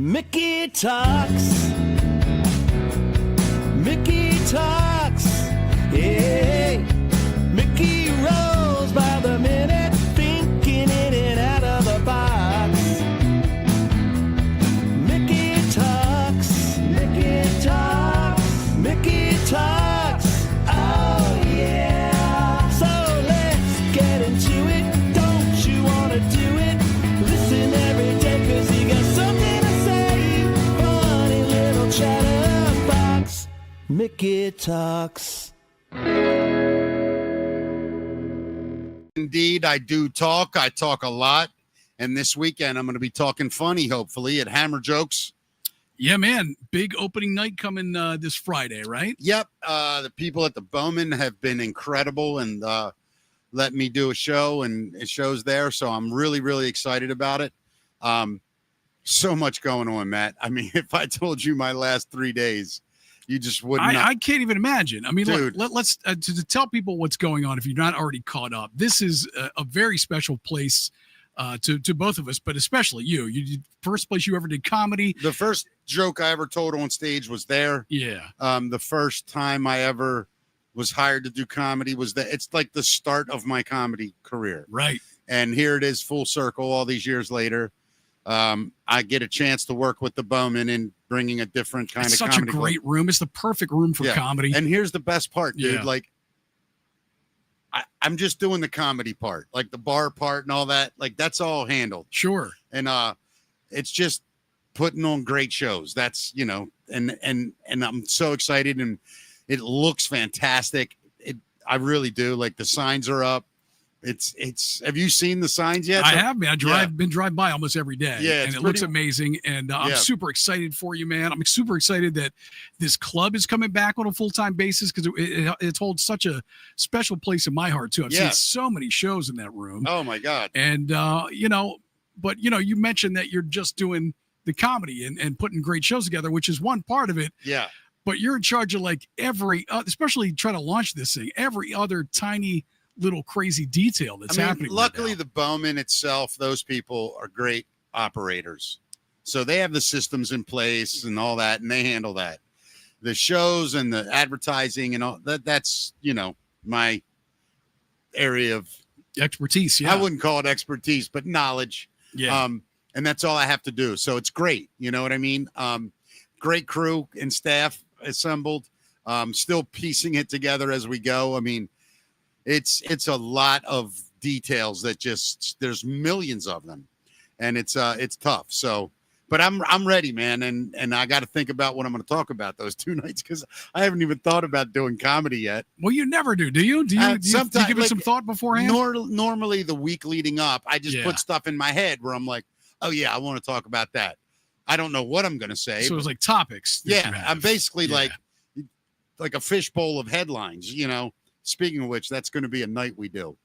Mickey talks. Mickey talks. Yeah. Mickey rolls by the minute, thinking in and out of the box. Mickey talks. Mickey talks. Mickey talks. Oh yeah. So let's get into it. Don't you wanna do it? Listen every day 'cause he got something to say. Funny little chatterbox. Mickey talks. Indeed, I do talk. I talk a lot. And this weekend, I'm going to be talking funny, hopefully, at HammerJokes. Yeah, man. Big opening night coming this Friday, right? Yep. The people at the Bowman have been incredible and let me do a show, and it shows there. So I'm really, really excited about it. So much going on, Matt. I mean, if I told you my last 3 days, you just wouldn't. I can't even imagine. I mean, Dude. look, let's to tell people what's going on if you're not already caught up. This is a very special place to both of us, but especially you. You first place you ever did comedy. The first joke I ever told on stage was there. Yeah. The first time I ever was hired to do comedy was that it's like the start of my comedy career. Right. And here it is, full circle all these years later. I get a chance to work with the Bowman and bringing a different kind It's of such comedy. a great room. It's the perfect room for comedy. And here's the best part, dude. Yeah. Like, I'm just doing the comedy part, like the bar part and all that. Like, that's all handled. Sure. And it's just putting on great shows. That's, you know, and I'm so excited, and it looks fantastic. I really do. Like, the signs are up. It's have you seen the signs yet? I have, man. Been drive by almost every day. Yeah, and it looks amazing. And I'm super excited for you, man. I'm super excited that this club is coming back on a full-time basis because it holds such a special place in my heart too. I've seen so many shows in that room. Oh my God. And you mentioned that you're just doing the comedy and putting great shows together, which is one part of it. Yeah. But you're in charge of like every, especially trying to launch this thing, every other tiny little crazy detail that's happening. Luckily, right the Bowman itself, those people are great operators. So they have the systems in place and all that, and they handle that. The shows and the advertising and all that's, you know, my area of expertise. Yeah. I wouldn't call it expertise, but knowledge. Yeah. And that's all I have to do. So it's great. You know what I mean? Great crew and staff assembled. Still piecing it together as we go. I mean, it's a lot of details that there's millions of them, and it's tough. So, but I'm ready, man. And I got to think about what I'm going to talk about those 2 nights, because I haven't even thought about doing comedy yet. Well, you never do you? Do you give it some thought beforehand? Normally the week leading up, I just put stuff in my head where I'm like, oh yeah, I want to talk about that. I don't know what I'm going to say. So it's like topics. Yeah. I'm basically like a fishbowl of headlines, you know. Speaking of which, that's going to be a night we do,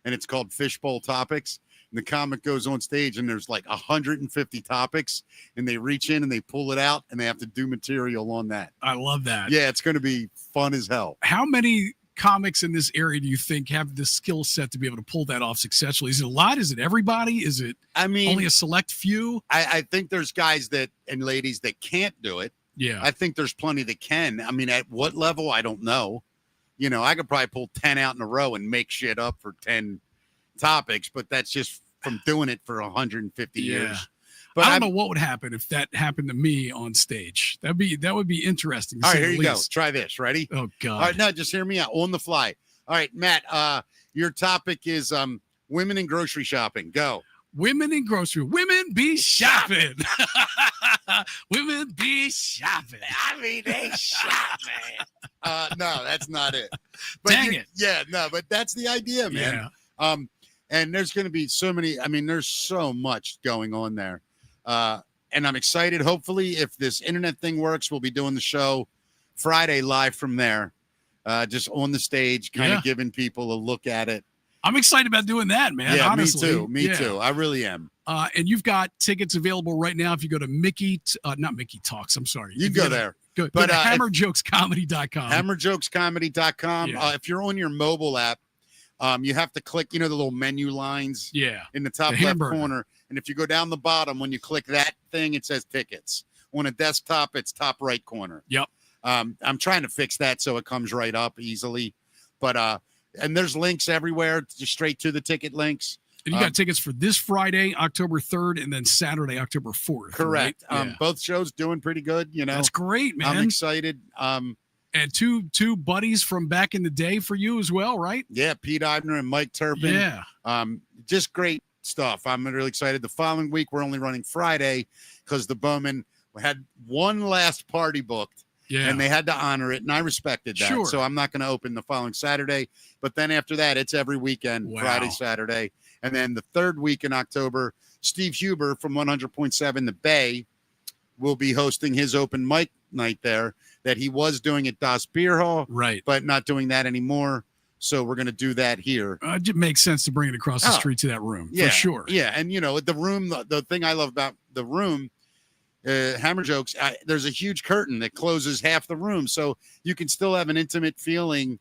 and it's called Fishbowl Topics. And the comic goes on stage, and there's like 150 topics, and they reach in and they pull it out, and they have to do material on that. I love that. Yeah, it's going to be fun as hell. How many comics in this area do you think have the skill set to be able to pull that off successfully? Is it a lot? Is it everybody? Is it only a select few? I think there's guys and ladies that can't do it. Yeah. I think there's plenty that can. I mean, at what level, I don't know. You know, I could probably pull 10 out in a row and make shit up for 10 topics, but that's just from doing it for 150 years. But I don't know what would happen if that happened to me on stage. That would be interesting. All right, here you go. Try this. Ready? Oh God. All right, no, just hear me out on the fly. All right, Matt, your topic is women in grocery shopping. Go. Women in grocery. Women be shopping. Women be shopping. I mean, they shopping. No, that's not it. But Dang it. Yeah, no, but that's the idea, man. Yeah. And there's going to be so many. I mean, there's so much going on there. And I'm excited. Hopefully, if this internet thing works, we'll be doing the show Friday live from there, just on the stage, kind of giving people a look at it. I'm excited about doing that, man. Yeah, honestly. Me too. I really am. And you've got tickets available right now if you go to not Mickey Talks. I'm sorry. You go there. Go to HammerJokesComedy.com. HammerJokesComedy.com. Yeah. If you're on your mobile app, you have to click, the little menu lines in the top left corner. And if you go down the bottom, when you click that thing, it says tickets. On a desktop, it's top right corner. Yep. I'm trying to fix that so it comes right up easily. But and there's links everywhere, just straight to the ticket links. And you got tickets for this Friday, October 3rd, and then Saturday, October 4th. Correct. Right? Both shows doing pretty good, you know. That's great, man. I'm excited. And two buddies from back in the day for you as well, right? Yeah, Pete Eibner and Mike Turpin. Yeah. Just great stuff. I'm really excited. The following week, we're only running Friday because the Bowman had one last party booked. Yeah. And they had to honor it, and I respected that. Sure. So I'm not going to open the following Saturday. But then after that, it's every weekend, Wow. Friday, Saturday. And then the third week in October, Steve Huber from 100.7 The Bay will be hosting his open mic night there that he was doing at Das Beer Hall, Right. but not doing that anymore. So we're going to do that here. It makes sense to bring it across the street to that room, Yeah, for sure. Yeah, and, you know, the room, the thing I love about the room, Hammer Jokes, there's a huge curtain that closes half the room, so you can still have an intimate feeling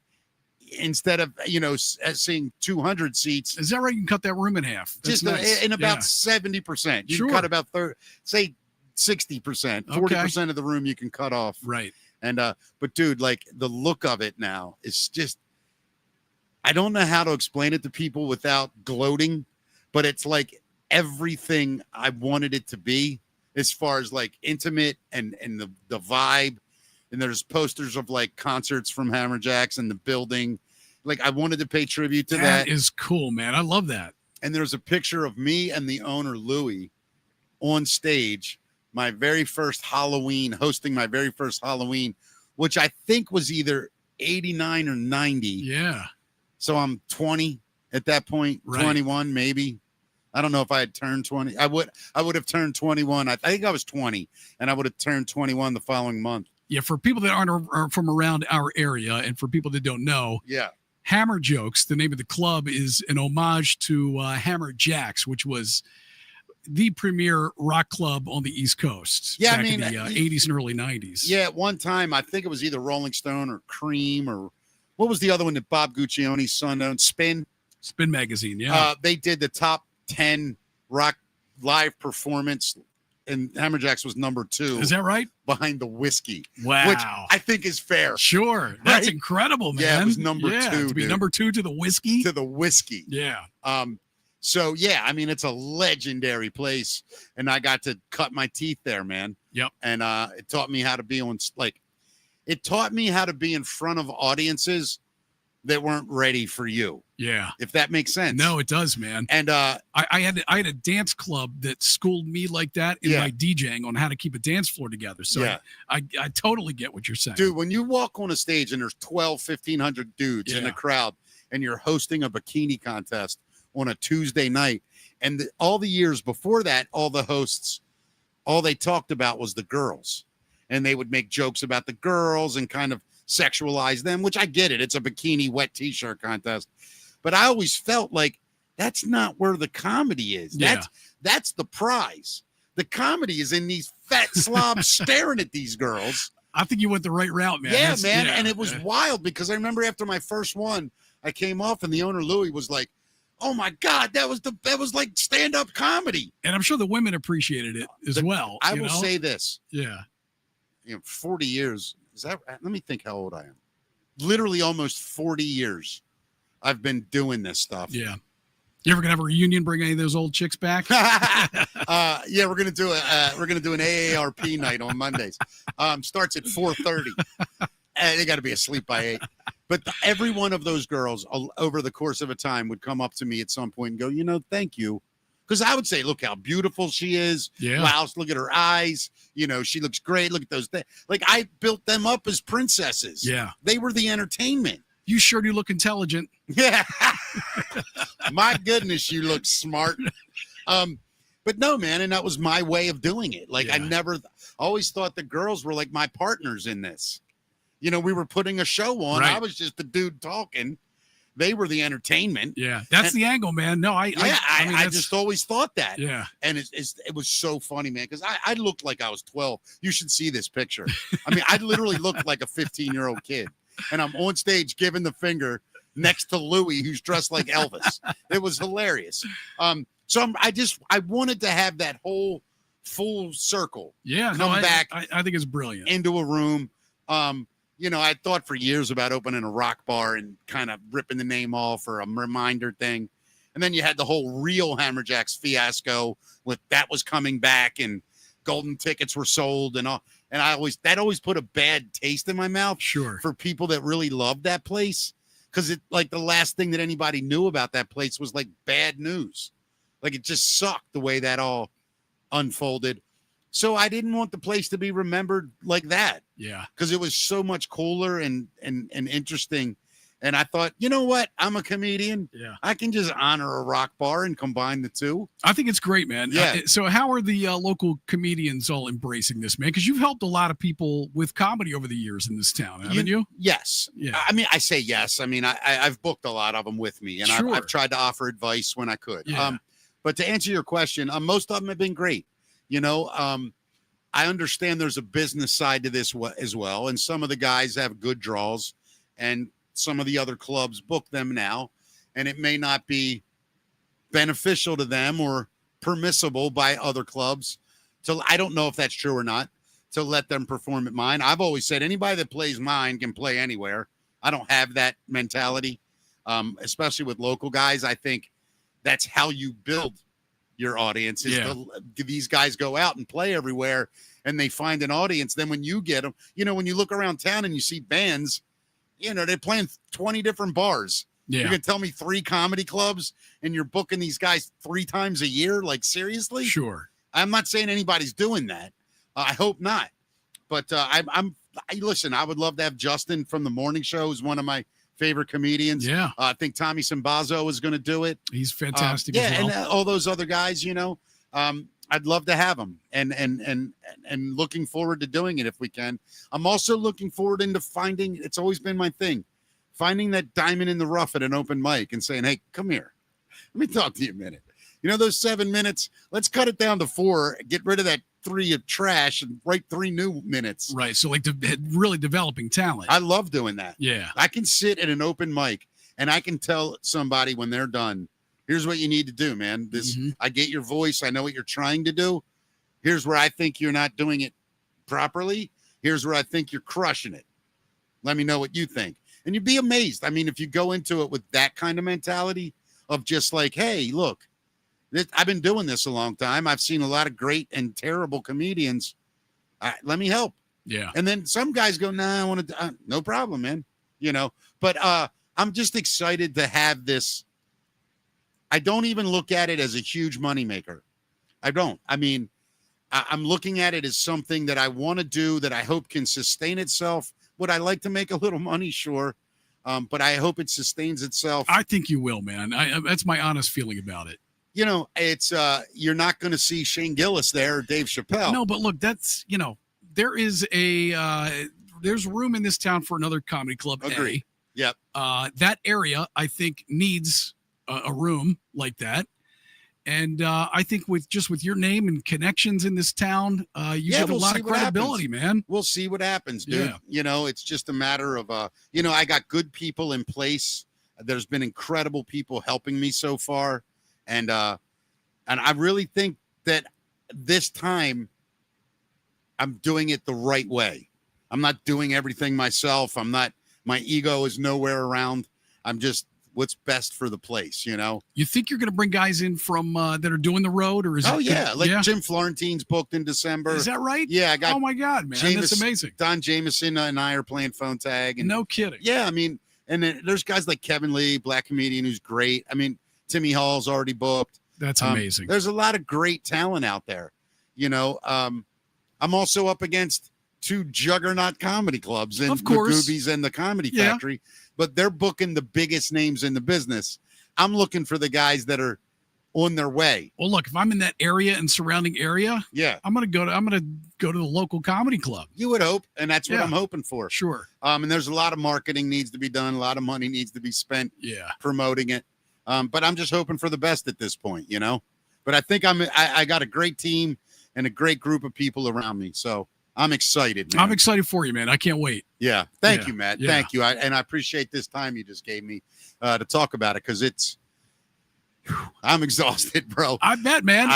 instead of, you know, seeing 200 seats. Is that right? You can cut that room in half. That's Just nice. in about 70%. You Sure. can cut about 60%, 40% of the room you can cut off. Right. And but dude, like the look of it now is just, I don't know how to explain it to people without gloating, but it's like everything I wanted it to be as far as like intimate and the vibe. And there's posters of like concerts from HammerJacks in the building. Like I wanted to pay tribute to that. That is cool, man. I love that. And there's a picture of me and the owner, Louie, on stage, my very first Halloween, hosting my very first Halloween, which I think was either 89 or 90. Yeah. So I'm 20 at that point, Right. 21 maybe. I don't know if I had turned 20. I would have turned 21. I think I was 20, and I would have turned 21 the following month. Yeah, for people that aren't from around our area, and for people that don't know, Yeah. HammerJokes, the name of the club, is an homage to HammerJacks, which was the premier rock club on the East Coast. Yeah, I back mean, in the 80s and early 90s. Yeah, at one time, I think it was either Rolling Stone or Cream, or what was the other one that Bob Guccione's son owned? Spin Magazine, yeah. They did the top 10 rock live performance, and HammerJacks was number 2. Is that right? Behind the Whiskey. Wow. Which I think is fair. Sure. That's Right? incredible, man. Yeah, it was number 2. To be dude. number 2 to the Whiskey. To the Whiskey. Yeah. So yeah, I mean, it's a legendary place, and I got to cut my teeth there, man. Yep. And it taught me how to be it taught me how to be in front of audiences that weren't ready for you. Yeah. If that makes sense. No, it does, man. And I had a dance club that schooled me like that in my DJing on how to keep a dance floor together. So Yeah. I totally get what you're saying. dude, when you walk on a stage and there's 1,500 dudes in Yeah. the crowd, and you're hosting a bikini contest on a Tuesday night, and all the years before that, all the hosts, all they talked about was the girls, and they would make jokes about the girls and kind of sexualize them, which I get it. It's a bikini wet t-shirt contest. But I always felt like that's not where the comedy is. Yeah. That's the prize. The comedy is in these fat slobs staring at these girls. I think you went the right route, man. Yeah, man. And it was wild because I remember after my first one, I came off and the owner, Louie, was like, oh my God, that was like stand-up comedy. And I'm sure the women appreciated it as well. I will say this. Yeah. 40 years. Let me think how old I am. Literally almost 40 years I've been doing this stuff. Yeah. You ever gonna have a reunion, bring any of those old chicks back? Yeah, we're gonna do an AARP night on Mondays. Starts at 4:30. And they got to be asleep by 8. But every one of those girls over the course of a time would come up to me at some point and go, thank you. Because I would say, look how beautiful she is. Yeah. Wow, look at her eyes. She looks great. Look at those things. Like, I built them up as princesses. Yeah. They were the entertainment. You sure do look intelligent. Yeah. My goodness, you look smart. But no, man, and that was my way of doing it. Like, Yeah. I always thought the girls were like my partners in this. We were putting a show on. Right. I was just the dude talking. They were the entertainment. Yeah. That's the angle, man. No, I just always thought that. Yeah. And it was so funny, man, because I looked like I was 12. You should see this picture. I mean, I literally looked like a 15-year-old kid. And I'm on stage giving the finger next to Louie, who's dressed like Elvis. It was hilarious. So I wanted to have that whole full circle. Yeah, come back. I think it's brilliant. Into a room. I thought for years about opening a rock bar and kind of ripping the name off for a reminder thing. And then you had the whole real HammerJokes fiasco with that was coming back and golden tickets were sold and all. And that always put a bad taste in my mouth. Sure. For people that really loved that place. Because it like the last thing that anybody knew about that place was like bad news. Like it just sucked the way that all unfolded. So I didn't want the place to be remembered like that. Yeah. Because it was so much cooler and interesting. And I thought, you know what? I'm a comedian. Yeah. I can just honor a rock bar and combine the two. I think it's great, man. Yeah. So how are the local comedians all embracing this, man? Because you've helped a lot of people with comedy over the years in this town, haven't you? Yes. Yeah. I mean, I say yes. I mean, I've booked a lot of them with me, and Sure. I've tried to offer advice when I could. Yeah. But to answer your question, most of them have been great. I understand there's a business side to this as well, and some of the guys have good draws, and some of the other clubs book them now, and it may not be beneficial to them or permissible by other clubs. So I don't know if that's true or not, to let them perform at mine. I've always said anybody that plays mine can play anywhere. I don't have that mentality, especially with local guys. I think that's how you build your audience. These guys go out and play everywhere, and they find an audience. Then when you get them, when you look around town and you see bands, they're playing 20 different bars. Yeah. You're going to tell me 3 comedy clubs and you're booking these guys 3 times a year? Like, seriously? Sure. I'm not saying anybody's doing that. I hope not. But listen, I would love to have Justin from the morning show, who's one of my favorite comedians. Yeah. I think Tommy Sambazo is going to do it. He's fantastic as well. And all those other guys, I'd love to have them and looking forward to doing it if we can. I'm also looking forward into finding, it's always been my thing, finding that diamond in the rough at an open mic and saying, hey, come here. Let me talk to you a minute. Those 7 minutes, let's cut it down to 4, get rid of that 3 of trash and write 3 new minutes. Right. So like really developing talent. I love doing that. Yeah. I can sit at an open mic and I can tell somebody when they're done, here's what you need to do, man. I get your voice. I know what you're trying to do. Here's where I think you're not doing it properly. Here's where I think you're crushing it. Let me know what you think. And you'd be amazed. I mean, if you go into it with that kind of mentality of just like, hey, look, I've been doing this a long time. I've seen a lot of great and terrible comedians. Let me help. Yeah. And then some guys go, nah, I want to, no problem, man. But I'm just excited to have this. I don't even look at it as a huge moneymaker. I don't. I mean, I'm looking at it as something that I want to do that I hope can sustain itself. Would I like to make a little money? Sure. But I hope it sustains itself. I think you will, man. That's my honest feeling about it. It's you're not going to see Shane Gillis there or Dave Chappelle. No, but look, that's, there is there's room in this town for another comedy club. Agree. Yep. That area, I think, needs a room like that. And I think with your name and connections in this town, you get a lot of credibility, man. We'll see what happens, dude. Yeah. It's just a matter of, I got good people in place. There's been incredible people helping me so far. And I really think that this time I'm doing it the right way. I'm not doing everything myself. My ego is nowhere around. I'm just what's best for the place, You think you're going to bring guys in from that are doing the road, or is Jim Florentine's booked in December. Is that right? Yeah, I got. Oh my God, man, that's amazing. Don Jameson and I are playing phone tag. And, no kidding. Yeah, I mean, and then there's guys like Kevin Lee, black comedian, who's great. I mean, Timmy Hall's already booked. That's amazing. There's a lot of great talent out there. I'm also up against 2 juggernaut comedy clubs in the Goobies and the Comedy Factory, but they're booking the biggest names in the business. I'm looking for the guys that are on their way. Well, look, if I'm in that area and surrounding area, I'm gonna go to the local comedy club. You would hope, and that's what I'm hoping for. Sure. And there's a lot of marketing needs to be done, a lot of money needs to be spent promoting it. But I'm just hoping for the best at this point, But I think I got a great team and a great group of people around me. So I'm excited, man. I'm excited for you, man. I can't wait. Yeah. Thank you, Matt. Yeah. Thank you. And I appreciate this time you just gave me to talk about it, because I'm exhausted, bro. I bet, man.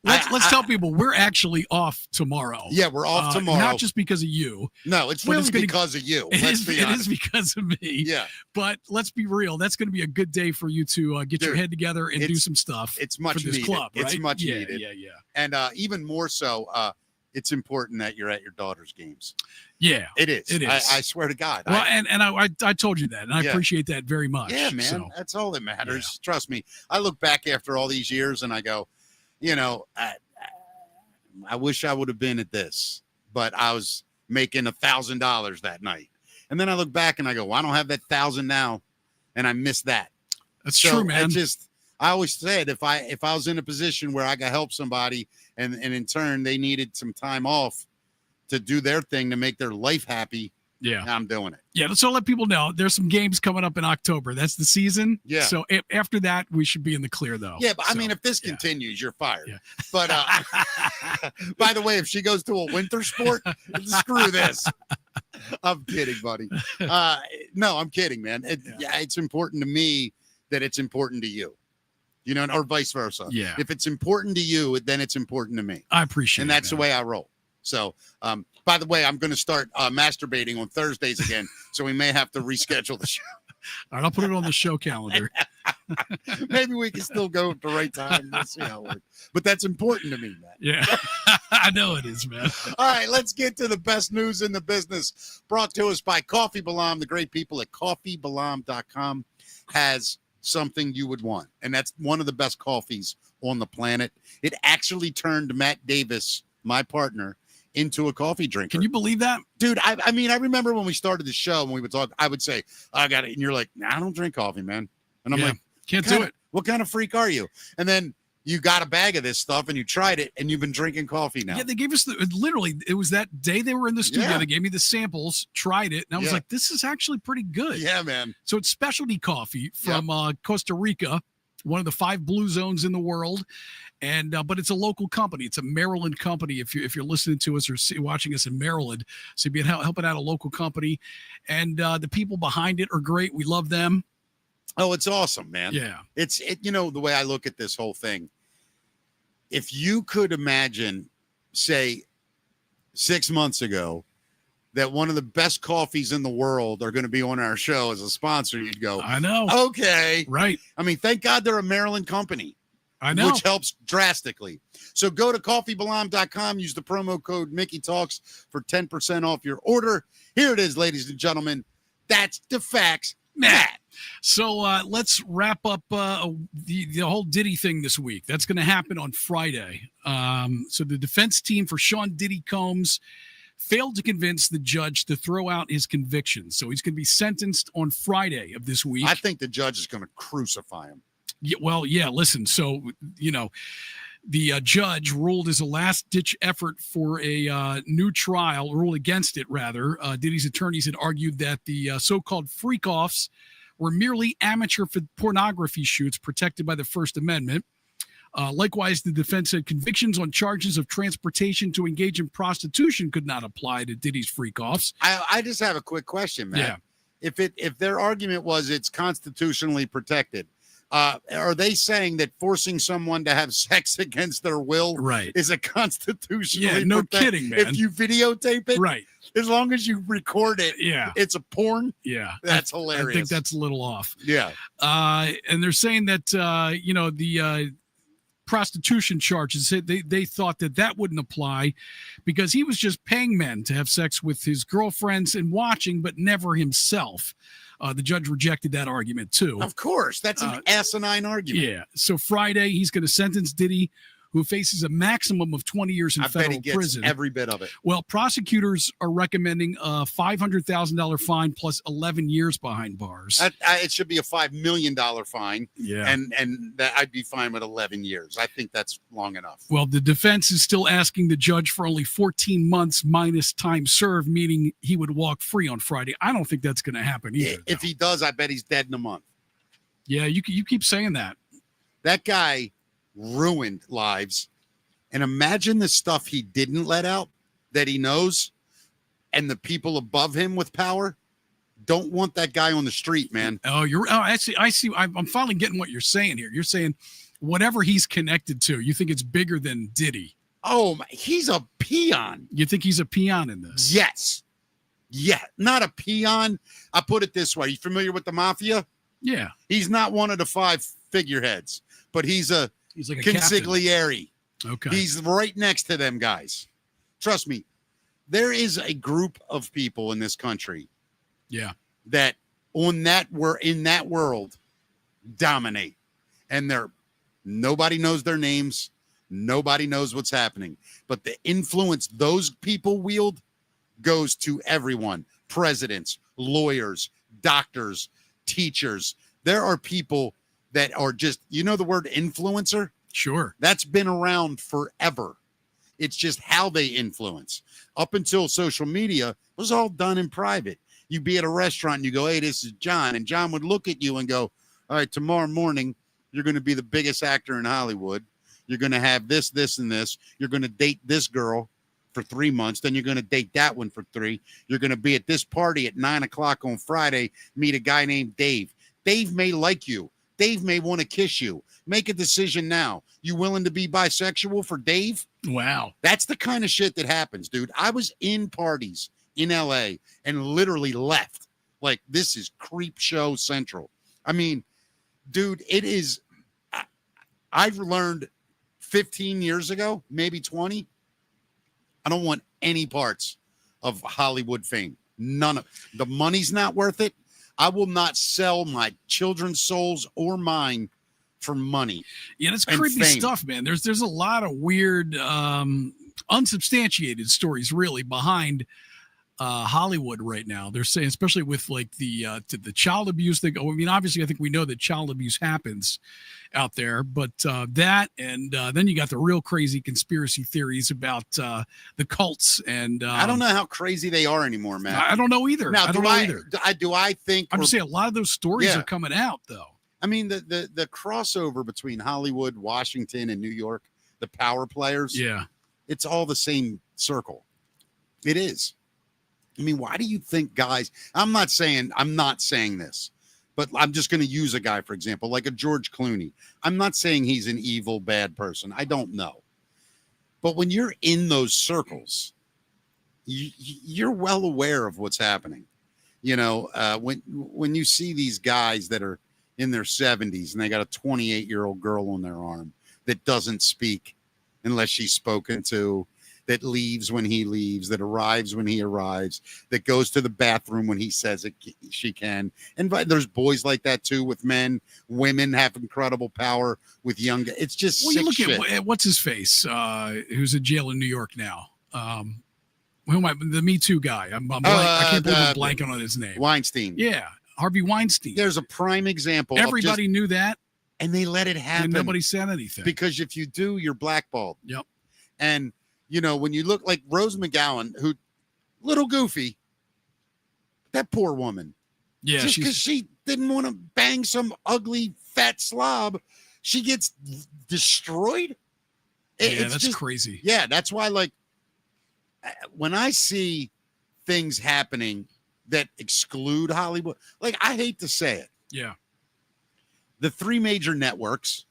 Let's tell people we're actually off tomorrow. Yeah, we're off tomorrow. Not just because of you. No, it's really because of you. It is because of me. Yeah. But let's be real. That's going to be a good day for you to get your head together and do some stuff. It's much for this needed. club, right? It's much yeah, needed. Yeah, yeah. And even more so, it's important that you're at your daughter's games. Yeah, it is. It is. I swear to God. Well, I told you that, and I appreciate that very much. Yeah, man. So, that's all that matters. Yeah. Trust me. I look back after all these years and I go, I wish I would have been at this, but I was making $1,000 that night. And then I look back and I go, well, I don't have that 1,000 now, and I miss that. That's true, man. I always said if I was in a position where I could help somebody and in turn they needed some time off to do their thing to make their life happy, I'm doing it. Yeah, so let people know there's some games coming up in October. That's the season. Yeah. So after that, we should be in the clear, though. Yeah, but I mean, if this continues, you're fired. Yeah. But by the way, if she goes to a winter sport, screw this. I'm kidding, buddy. No, I'm kidding, man. It's important to me that it's important to you. Or vice versa. Yeah. If it's important to you, then it's important to me. I appreciate it. And that's the way I roll. So, by the way, I'm going to start masturbating on Thursdays again. So we may have to reschedule the show. All right, I'll put it on the show calendar. Maybe we can still go at the right time. We'll see how it works. But that's important to me, man. Yeah, I know it is, man. All right, let's get to the best news in the business. Brought to us by Coffee Balam. The great people at coffeebalam.com has something you would want. And that's one of the best coffees on the planet. It actually turned Matt Davis, my partner, into a coffee drinker. Can you believe that? Dude, I mean, I remember when we started the show and we would talk, I would say, I got it. And you're like, nah, I don't drink coffee, man. And I'm like, can't do it. What kind of freak are you? And then you got a bag of this stuff and you tried it and you've been drinking coffee now. Yeah, they gave us literally, it was that day they were in the studio. Yeah. They gave me the samples, tried it. And I was like, this is actually pretty good. Yeah, man. So it's specialty coffee from Costa Rica, one of the 5 blue zones in the world. And but it's a local company. It's a Maryland company. If you're listening to us or watching us in Maryland, so you'd be helping out a local company, and the people behind it are great. We love them. Oh, it's awesome, man. Yeah, it's the way I look at this whole thing. If you could imagine, say, 6 months ago, that one of the best coffees in the world are going to be on our show as a sponsor, you'd go, I know. Okay, right. I mean, thank God they're a Maryland company. I know. Which helps drastically. So go to coffeebalam.com, use the promo code Mickey Talks for 10% off your order. Here it is, ladies and gentlemen. That's the facts, Matt. So let's wrap up the whole Diddy thing this week. That's going to happen on Friday. So the defense team for Sean Diddy Combs failed to convince the judge to throw out his conviction. So he's going to be sentenced on Friday of this week. I think the judge is going to crucify him. Yeah, well, yeah, listen. So, the judge ruled as a last-ditch effort for a new trial, ruled against it, rather. Diddy's attorneys had argued that the so-called freak-offs were merely amateur pornography shoots protected by the First Amendment. Likewise, the defense said convictions on charges of transportation to engage in prostitution could not apply to Diddy's freak-offs. I just have a quick question, man. Yeah. If their argument was it's constitutionally protected, are they saying that forcing someone to have sex against their will is a constitutionally no kidding, man. If you videotape it, as long as you record it, it's a porn. Yeah, that's hilarious. I think that's a little off. Yeah, and they're saying that the prostitution charges, they thought that wouldn't apply because he was just paying men to have sex with his girlfriends and watching, but never himself. The judge rejected that argument too. Of course, that's an asinine argument. Yeah. So Friday, he's going to sentence Diddy, who faces a maximum of 20 years in federal prison. Every bit of it. Well, prosecutors are recommending a $500,000 fine plus 11 years behind bars. It should be a $5 million fine. Yeah. And that I'd be fine with 11 years. I think that's long enough. Well, the defense is still asking the judge for only 14 months minus time served, meaning he would walk free on Friday. I don't think that's going to happen either. If he does, I bet he's dead in a month. Yeah, you keep saying that. That guy ruined lives, and imagine the stuff he didn't let out that he knows, and the people above him with power don't want that guy on the street, man. I see. I'm finally getting what you're saying here. You're saying whatever he's connected to, you think it's bigger than Diddy. Oh, he's a peon. You think he's a peon in this? Yes. Yeah, not a peon. I put it this way. You familiar with the mafia? Yeah. He's not one of the 5 figureheads, but he's like a consigliere. Captain. Okay. He's right next to them guys. Trust me. There is a group of people in this country that in that world dominate. And nobody knows their names. Nobody knows what's happening. But the influence those people wield goes to everyone. Presidents, lawyers, doctors, teachers. There are people that are just, you know the word influencer? Sure. That's been around forever. It's just how they influence. Up until social media, it was all done in private. You'd be at a restaurant and you go, hey, this is John. And John would look at you and go, all right, tomorrow morning, you're going to be the biggest actor in Hollywood. You're going to have this, this, and this. You're going to date this girl for 3 months. Then you're going to date that one for 3. You're going to be at this party at 9:00 on Friday, meet a guy named Dave. Dave may like you. Dave may want to kiss you. Make a decision now. You willing to be bisexual for Dave? Wow. That's the kind of shit that happens, dude. I was in parties in LA and literally left. Like, this is creep show central. I mean, dude, it is. I've learned 15 years ago, maybe 20. I don't want any parts of Hollywood fame. None of the money's not worth it. I will not sell my children's souls or mine for money. Yeah, that's creepy stuff, man. There's a lot of weird, unsubstantiated stories really behind Hollywood right now. They're saying, especially with like the child abuse thing. I mean, obviously, I think we know that child abuse happens out there, but that and then you got the real crazy conspiracy theories about the cults. And I don't know how crazy they are anymore, man. I don't know either. Now, I don't know either. I think I'm just saying a lot of those stories are coming out, though. I mean, the crossover between Hollywood, Washington, and New York, the power players. Yeah, it's all the same circle. It is. I mean, why do you think guys? I'm not saying this, but I'm just going to use a guy, for example, like a George Clooney. I'm not saying he's an evil, bad person. I don't know. But when you're in those circles, you're well aware of what's happening. You know, when you see these guys that are in their 70s and they got a 28-year-old girl on their arm that doesn't speak unless she's spoken to, that leaves when he leaves, that arrives when he arrives, that goes to the bathroom when he says she can. And there's boys like that too with men. Women have incredible power with young. It's just sick you look shit. At what's his face, who's in jail in New York now. The Me Too guy. I can't believe I'm blanking on his name. Weinstein. Yeah, Harvey Weinstein. There's a prime example. Everybody knew that, and they let it happen. And nobody said anything because if you do, you're blackballed. Yep. And you know, when you look like Rose McGowan, who little goofy, that poor woman. Yeah, just because she didn't want to bang some ugly fat slob, she gets destroyed. That's just crazy. Yeah, that's why, like, when I see things happening that exclude Hollywood, like, I hate to say it. Yeah. The 3 major networks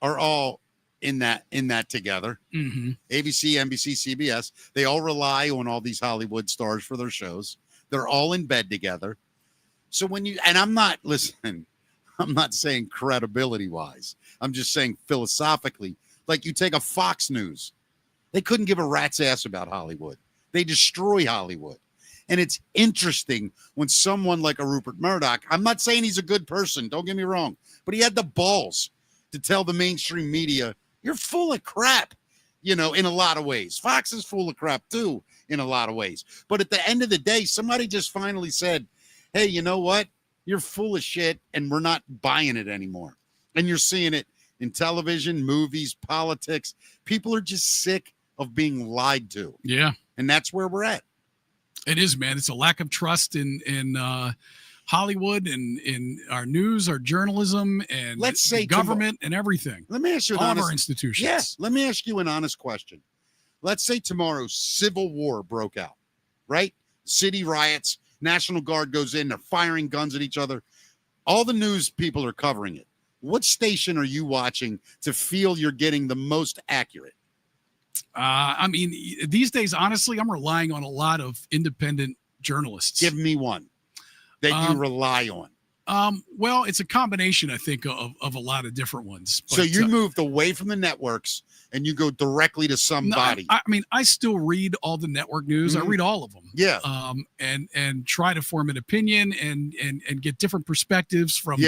are all in that together. Mm-hmm. ABC, NBC, CBS, they all rely on all these Hollywood stars for their shows. They're all in bed together. So I'm not saying credibility wise. I'm just saying philosophically, like you take a Fox News, they couldn't give a rat's ass about Hollywood. They destroy Hollywood. And it's interesting when someone like a Rupert Murdoch, I'm not saying he's a good person, don't get me wrong, but he had the balls to tell the mainstream media, you're full of crap, you know, in a lot of ways. Fox is full of crap too, in a lot of ways. But at the end of the day, somebody just finally said, hey, you know what? You're full of shit and we're not buying it anymore. And you're seeing it in television, movies, politics. People are just sick of being lied to. Yeah. And that's where we're at. It is, man. It's a lack of trust in Hollywood and in our news, our journalism, and let's say government and everything. Let me ask you all of our institutions. Yes. Let me ask you an honest question. Let's say tomorrow civil war broke out, right? City riots, National Guard goes in, they're firing guns at each other. All the news people are covering it. What station are you watching to feel you're getting the most accurate? I mean, these days, honestly, I'm relying on a lot of independent journalists. Give me one that you rely on. Well, it's a combination, I think, of a lot of different ones. But, so you moved away from the networks and you go directly to somebody. No, I mean, I still read all the network news. I read all of them. Yeah. And try to form an opinion and get different perspectives from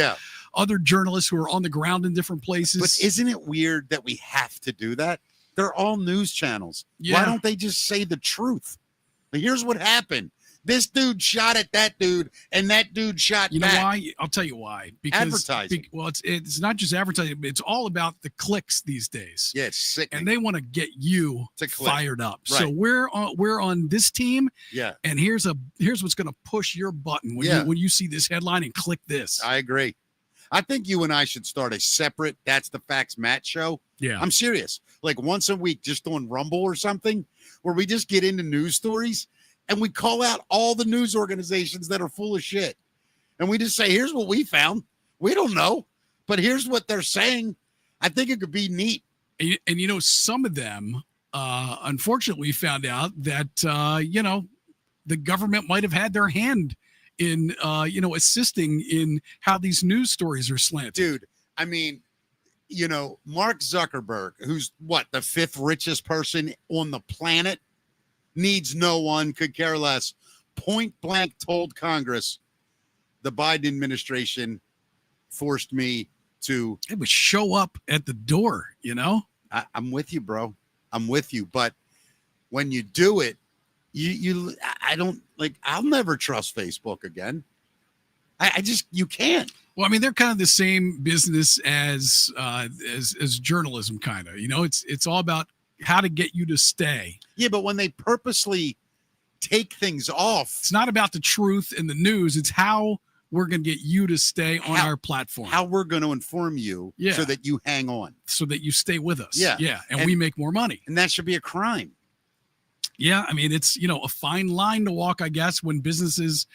other journalists who are on the ground in different places. But isn't it weird that we have to do that? They're all news channels. Yeah. Why don't they just say the truth? But here's what happened. This dude shot at that dude, and that dude shot back. You know why? I'll tell you why. Because advertising. Well, it's not just advertising. It's all about the clicks these days. Yeah, it's sickening. And they want to get you fired up. Right. So we're on this team. Yeah. And here's what's going to push your button when you see this headline and click this. I agree. I think you and I should start a separate That's the Facts Matt show. Yeah. I'm serious. Like once a week, just on Rumble or something, where we just get into news stories and we call out all the news organizations that are full of shit. And we just say, here's what we found. We don't know, but here's what they're saying. I think it could be neat. And some of them, unfortunately, found out that, the government might have had their hand in, assisting in how these news stories are slanted. Dude, I mean, Mark Zuckerberg, who's the 5th richest person on the planet, needs no one, could care less, point blank told Congress the Biden administration forced me to. It would show up at the door, I'm with you, bro. I'm with you. But when you do it, I don't I'll never trust Facebook again. You can't. Well, I mean, they're kind of the same business as journalism, kind of. It's all about how to get you to stay. Yeah, but when they purposely take things off, it's not about the truth and the news. It's how we're going to get you to stay on our platform. How we're going to inform you so that you hang on. So that you stay with us. Yeah. Yeah. And we make more money. And that should be a crime. Yeah. I mean, it's, a fine line to walk, I guess, when businesses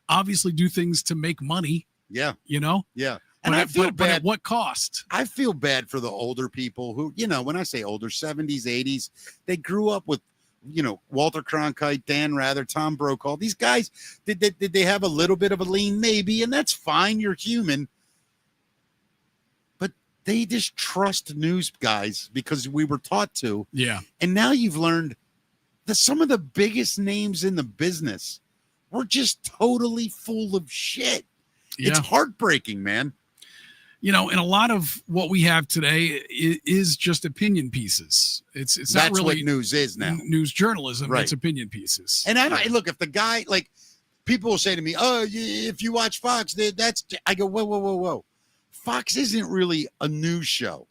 obviously do things to make money. Yeah. Yeah. And I feel bad. But at what cost? I feel bad for the older people who, when I say older, 70s, 80s, they grew up with, Walter Cronkite, Dan Rather, Tom Brokaw. These guys, did they have a little bit of a lean? Maybe, and that's fine. You're human. But they just trust news guys because we were taught to. Yeah. And now you've learned that some of the biggest names in the business were just totally full of shit. Yeah. It's heartbreaking, man. And a lot of what we have today is just opinion pieces. It's not really what news is now. News journalism. Right. It's opinion pieces. And look, if the guy, people will say to me, "Oh, if you watch Fox, that's." I go, whoa. Fox isn't really a news show.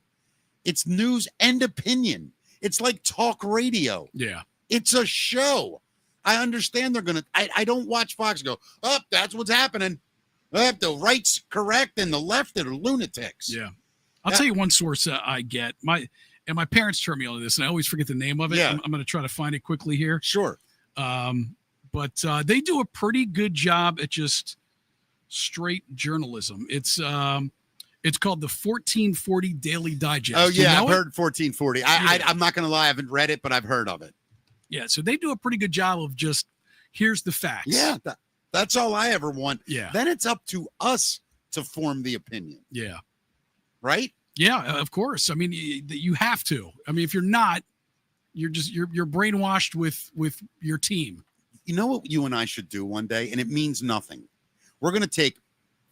It's news and opinion. It's like talk radio. Yeah. It's a show. I understand they're gonna. I don't watch Fox and go, "Oh, that's what's happening." The right's correct and the left are lunatics. Yeah. I'll tell you one source I get. My parents turn me on to this, and I always forget the name of it. Yeah. I'm going to try to find it quickly here. Sure. But they do a pretty good job at just straight journalism. It's called the 1440 Daily Digest. Oh, yeah, I've heard 1440. I'm not going to lie, I haven't read it, but I've heard of it. Yeah, so they do a pretty good job of just, here's the facts. Yeah, that's all I ever want. Yeah. Then it's up to us to form the opinion. Yeah. Right? Yeah, of course. I mean, you have to. I mean, if you're not, you're brainwashed with your team. You know what you and I should do one day, and it means nothing. We're going to take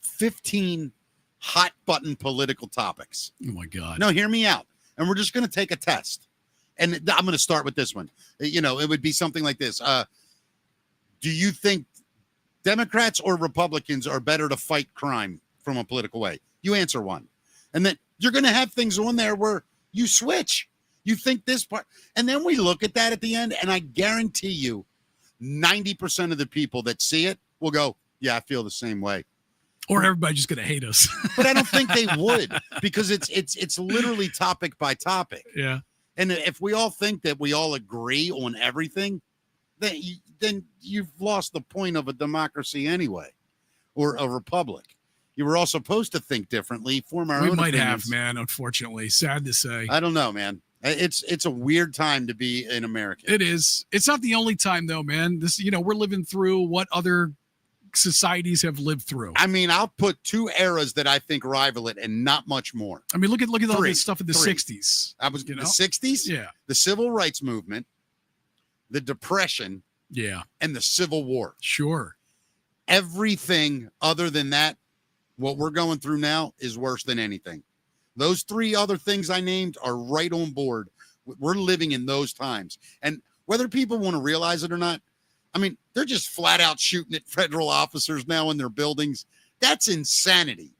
15 hot button political topics. Oh my God. No, hear me out. And we're just going to take a test. And I'm going to start with this one. It would be something like this. Do you think Democrats or Republicans are better to fight crime from a political way? You answer one. And then you're going to have things on there where you switch. You think this part. And then we look at that at the end, and I guarantee you 90% of the people that see it will go, yeah, I feel the same way. Or everybody's just going to hate us. But I don't think they would, because it's literally topic by topic. Yeah. And if we all think that we all agree on everything, then you've lost the point of a democracy anyway, or a republic. You were all supposed to think differently, form our own opinions. We might have, man, unfortunately. Sad to say. I don't know, man. It's a weird time to be an American. It is. It's not the only time, though, man. This, we're living through what other societies have lived through. I mean, I'll put 2 eras that I think rival it, and not much more. I mean, look at all this stuff in the 60s. The 60s? Yeah. The Civil Rights Movement, the Depression, and the Civil War. Sure. Everything other than that, what we're going through now, is worse than anything. Those 3 other things I named are right on board. We're living in those times. And whether people want to realize it or not, I mean, they're just flat out shooting at federal officers now in their buildings. That's insanity.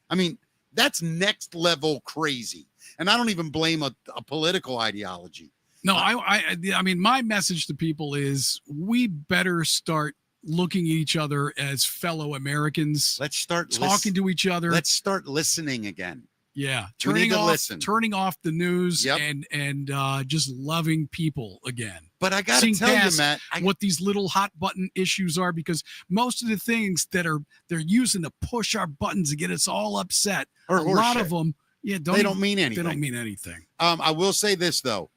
I mean, that's next level crazy. And I don't even blame a political ideology. No, I mean, my message to people is we better start looking at each other as fellow Americans. Let's start talking to each other. Let's start listening again. Yeah, turning off the news and just loving people again. But I got to tell you, Matt, what these little hot button issues are, because most of the things that they're using to push our buttons to get us all upset, a lot of them, they don't mean anything. They don't mean anything. I will say this though.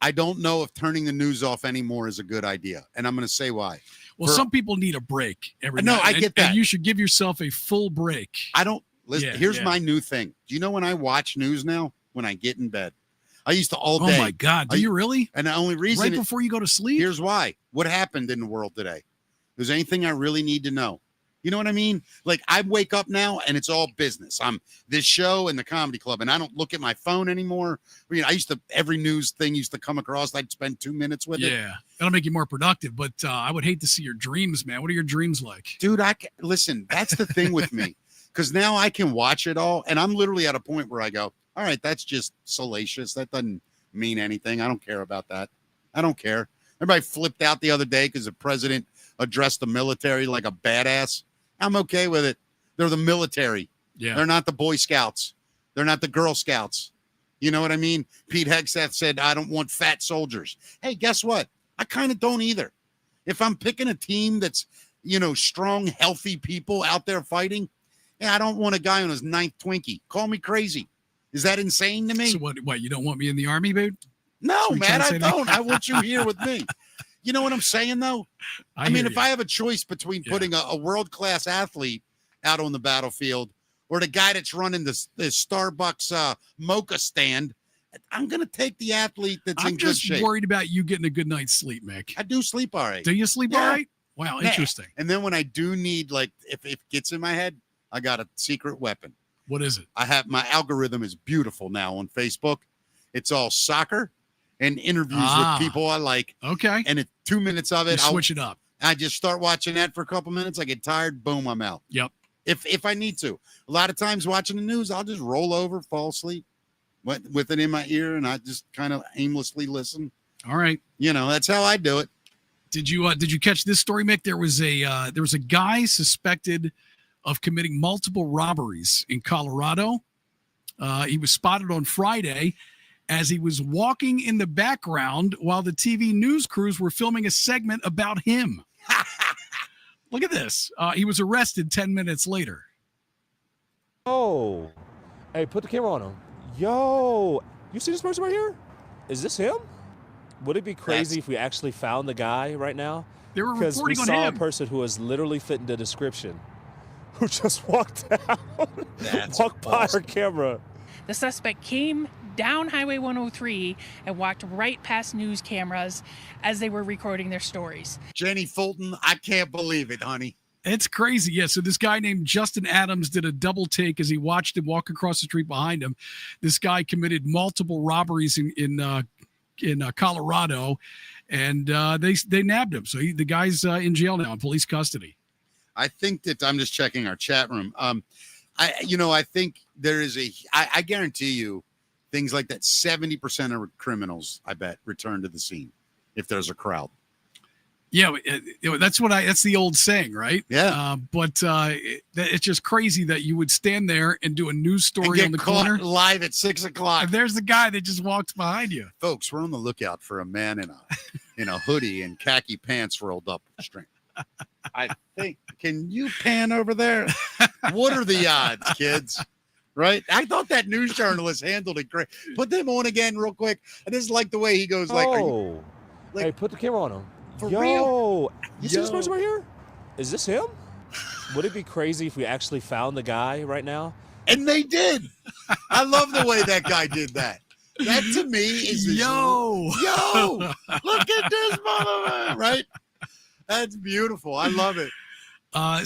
I don't know if turning the news off anymore is a good idea, and I'm going to say why. Well, some people need a break every night. I get that. And you should give yourself a full break. I don't. Listen, here's my new thing. Do you know when I watch news now? When I get in bed. I used to all day. Oh, my God. Do you really? And the only reason. Right before you go to sleep? Here's why. What happened in the world today? There's anything I really need to know. You know what I mean? Like, I wake up now and it's all business. I'm this show and the comedy club, and I don't look at my phone anymore. I mean, every news thing used to come across, I'd spend 2 minutes with it. Yeah, that'll make you more productive, but I would hate to see your dreams, man. What are your dreams like? Dude, listen, that's the thing with me, because now I can watch it all, and I'm literally at a point where I go, all right, that's just salacious. That doesn't mean anything. I don't care about that. I don't care. Everybody flipped out the other day because the president addressed the military like a badass. I'm okay with it. They're the military. Yeah. They're not the Boy Scouts. They're not the Girl Scouts. You know what I mean? Pete Hegseth said, I don't want fat soldiers. Hey, guess what? I kind of don't either. If I'm picking a team that's, strong, healthy people out there fighting, I don't want a guy on his 9th Twinkie. Call me crazy. Is that insane to me? So what, you don't want me in the Army, dude? No, man, I don't. I want you here with me. You know what I'm saying, though? I mean, if I have a choice between putting a world-class athlete out on the battlefield or the guy that's running the Starbucks mocha stand, I'm going to take the athlete that's in good shape. I'm just worried about you getting a good night's sleep, Mick. I do sleep all right. Do you sleep all right? Wow, interesting. And then when I do need, if it gets in my head, I got a secret weapon. What is it? My algorithm is beautiful now on Facebook. It's all soccer and interviews with people I like. Okay. And 2 minutes of it, I'll switch it up. I just start watching that for a couple minutes. I get tired. Boom, I'm out. Yep. If I need to. A lot of times watching the news, I'll just roll over, fall asleep with it in my ear, and I just kind of aimlessly listen. All right. That's how I do it. Did you catch this story, Mick? There was a guy suspected of committing multiple robberies in Colorado. He was spotted on Friday as he was walking in the background while the TV news crews were filming a segment about him. Look at this. He was arrested 10 minutes later. Oh, hey, put the camera on him. Yo, you see this person right here? Is this him? Would it be crazy if we actually found the guy right now? They were reporting on him. Because we saw a person who was literally fitting the description, who just walked out, walked by our camera. The suspect came down Highway 103 and walked right past news cameras as they were recording their stories. Jenny Fulton, I can't believe it, honey. It's crazy. Yeah. So this guy named Justin Adams did a double take as he watched him walk across the street behind him. This guy committed multiple robberies in Colorado, and they nabbed him. So the guy's in jail now in police custody. I think that I'm just checking our chat room. I think there is I guarantee you things like that. 70% of criminals, I bet, return to the scene if there's a crowd. Yeah, that's the old saying, right? Yeah. But it's just crazy that you would stand there and do a news story on the corner live at 6:00. And there's the guy that just walks behind you. Folks, we're on the lookout for a man in a in a hoodie and khaki pants rolled up string. I think. Can you pan over there? What are the odds, kids? Right? I thought that news journalist handled it great. Put them on again real quick. I just like the way he goes like, hey, put the camera on him. For real? You see this person right here? Is this him? Would it be crazy if we actually found the guy right now? And they did. I love the way that guy did that. That to me is yo, look at this motherfucker, right? That's beautiful. I love it.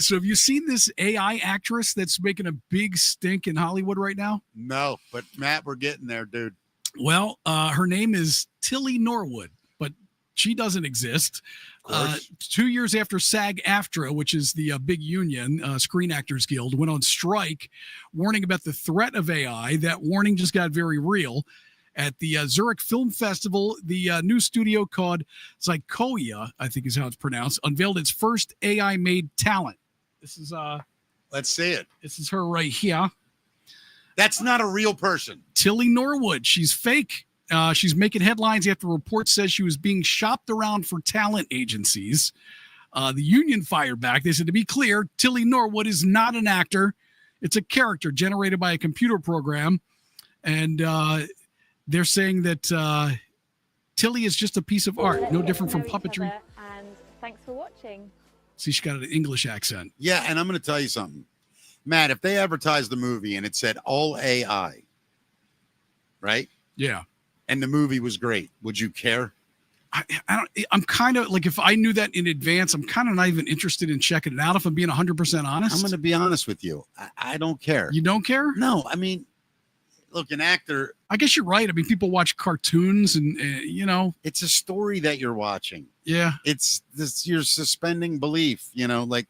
So have you seen this AI actress that's making a big stink in Hollywood right now? No, but Matt, we're getting there, dude. Well, her name is Tilly Norwood, but she doesn't exist. 2 years after SAG-AFTRA, which is the big union, Screen Actors Guild, went on strike, warning about the threat of AI. That warning just got very real. At the Zurich Film Festival, the new studio called Zykoia, I think is how it's pronounced, unveiled its first AI-made talent. This is let's see it. This is her right here. That's not a real person. Tilly Norwood. She's fake. She's making headlines after a report says she was being shopped around for talent agencies. The union fired back. They said, to be clear, Tilly Norwood is not an actor. It's a character generated by a computer program. And they're saying that Tilly is just a piece of art, no different from puppetry. And thanks for watching. See, she got an English accent. Yeah, and I'm going to tell you something. Matt, if they advertised the movie and it said all AI, right? Yeah. And the movie was great, would you care? I'm kind of like, if I knew that in advance, I'm kind of not even interested in checking it out, if I'm being 100% honest. I'm going to be honest with you. I don't care. You don't care? No, I mean, look, an actor. I guess you're right. I mean, people watch cartoons and, It's a story that you're watching. Yeah. It's this, you're suspending belief, like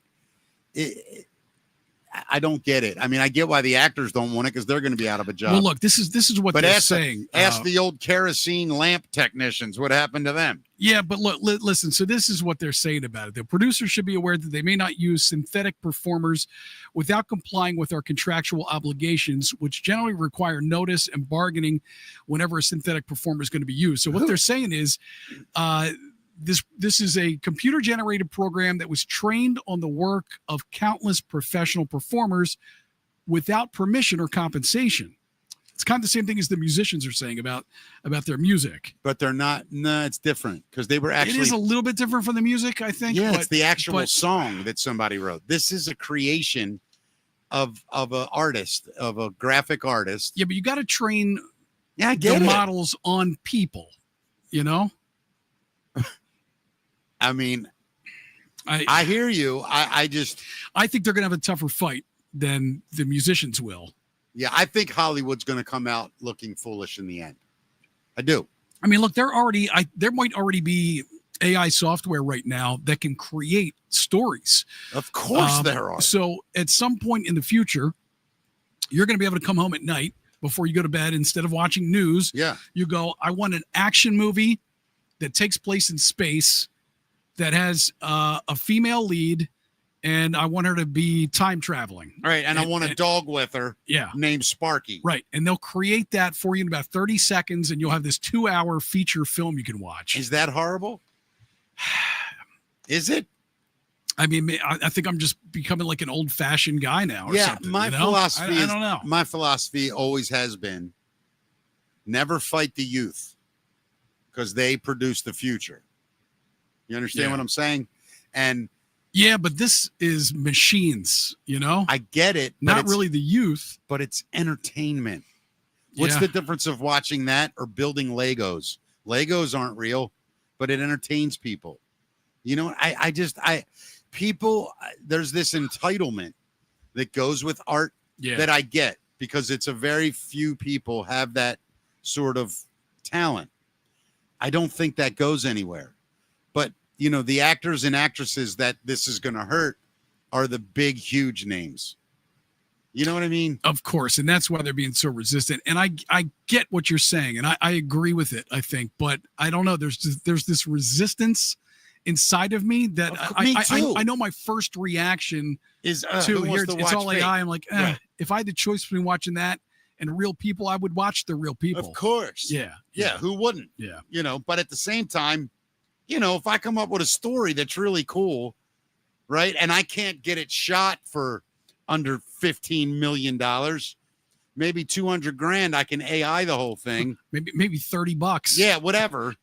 I don't get it. I mean, I get why the actors don't want it because they're going to be out of a job. Well, look, this is what they're saying. Ask the old kerosene lamp technicians what happened to them. Yeah, but look, listen. So this is what they're saying about it. The producers should be aware that they may not use synthetic performers without complying with our contractual obligations, which generally require notice and bargaining whenever a synthetic performer is going to be used. So what they're saying is, this is a computer-generated program that was trained on the work of countless professional performers without permission or compensation. It's kind of the same thing as the musicians are saying about their music. But they're not. No, it's different because they were actually. It is a little bit different from the music, I think. Yeah, it's the actual song that somebody wrote. This is a creation of an artist, of a graphic artist. Yeah, but you got to train the models on people, I mean, I hear you. I think they're going to have a tougher fight than the musicians will. Yeah, I think Hollywood's going to come out looking foolish in the end. I do. I mean, look, there might already be AI software right now that can create stories. Of course there are. So at some point in the future, you're going to be able to come home at night before you go to bed. Instead of watching news, you go, I want an action movie that takes place in space that has a female lead, and I want her to be time traveling. All right, and I want a dog with her named Sparky. Right, and they'll create that for you in about 30 seconds, and you'll have this 2-hour feature film you can watch. Is that horrible? Is it? I mean, I think I'm just becoming like an old-fashioned guy now or something. My philosophy I don't know. My philosophy always has been never fight the youth because they produce the future. You understand what I'm saying? And yeah, but this is machines, I get it. Not really the youth. But it's entertainment. What's the difference of watching that or building Legos? Legos aren't real, but it entertains people. People, there's this entitlement that goes with art that I get because it's a very few people have that sort of talent. I don't think that goes anywhere. But, the actors and actresses that this is going to hurt are the big, huge names. You know what I mean? Of course. And that's why they're being so resistant. And I get what you're saying. And I agree with it, I think. But I don't know. There's this resistance inside of me that I know my first reaction is it's all AI. I'm like, if I had the choice between watching that and real people, I would watch the real people. Of course. Yeah. Who wouldn't? Yeah. But at the same time, if I come up with a story that's really cool, right, and I can't get it shot for under $15 million, maybe 200 grand, I can AI the whole thing. Maybe $30. Yeah, whatever.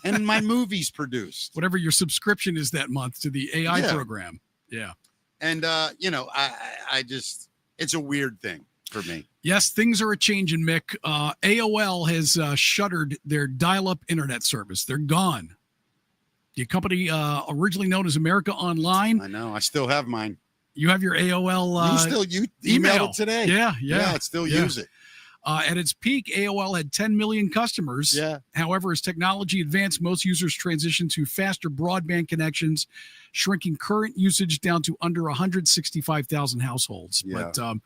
And my movie's produced. Whatever your subscription is that month to the AI program. Yeah. And, I just, it's a weird thing for me. Yes, things are a-changing, Mick. AOL has shuttered their dial-up internet service. They're gone. The company originally known as America Online. I know. I still have mine. You have your AOL you emailed it today. Yeah. I still use it. At its peak, AOL had 10 million customers. Yeah. However, as technology advanced, most users transitioned to faster broadband connections, shrinking current usage down to under 165,000 households. Yeah. But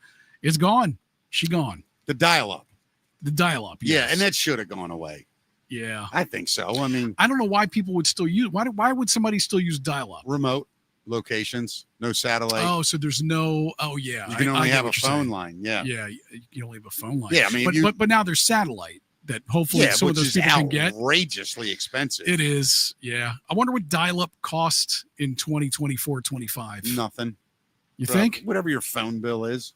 it's gone. She gone. The dial-up. The dial-up. Yes. Yeah, and that should have gone away. Yeah. I think so. I mean, I don't know why people would still use. Why would somebody still use dial-up? Remote locations, no satellite. Oh, so there's no. Oh, yeah. You can only have a phone saying. line. Yeah. Yeah, you only have a phone line. Yeah, I mean, but now there's satellite that hopefully some of those people can get. Outrageously expensive. It is. Yeah. I wonder what dial-up cost in 2024, 25. Nothing. You think? Whatever your phone bill is.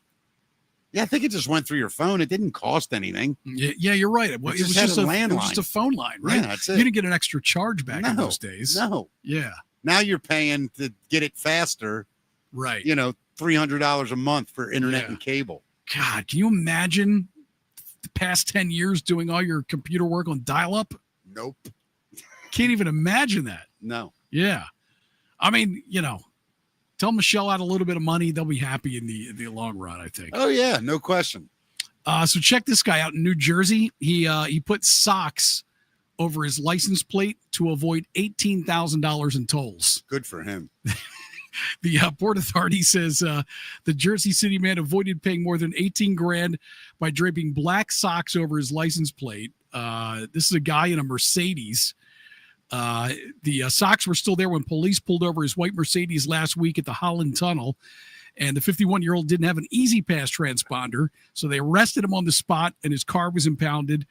Yeah, I think it just went through your phone. It didn't cost anything. Yeah, you're right. It was just a landline. It was just a phone line, right? Yeah, that's it. You didn't get an extra charge back in those days. No. Yeah. Now you're paying to get it faster. Right. $300 a month for internet and cable. God, can you imagine the past 10 years doing all your computer work on dial-up? Nope. Can't even imagine that. No. Yeah. I mean, tell Michelle out a little bit of money. They'll be happy in the long run, I think. Oh, yeah. No question. So check this guy out in New Jersey. He put socks over his license plate to avoid $18,000 in tolls. Good for him. The Port Authority says the Jersey City man avoided paying more than 18 grand by draping black socks over his license plate. This is a guy in a Mercedes. The socks were still there when police pulled over his white Mercedes last week at the Holland Tunnel. And the 51-year-old didn't have an Easy Pass transponder, so they arrested him on the spot, and his car was impounded.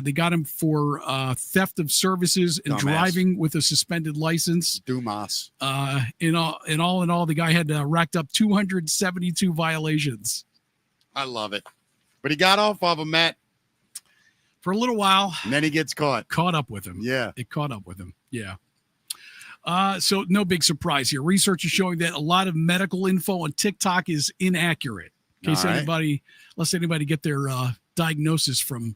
They got him for theft of services and driving with a suspended license. Dumas. In all, the guy had racked up 272 violations. I love it. But he got off of him, Matt. For a little while. And then he gets caught. Caught up with him. Yeah. It caught up with him. Yeah. So no big surprise here. Research is showing that a lot of medical info on TikTok is inaccurate. In case anybody get their diagnosis from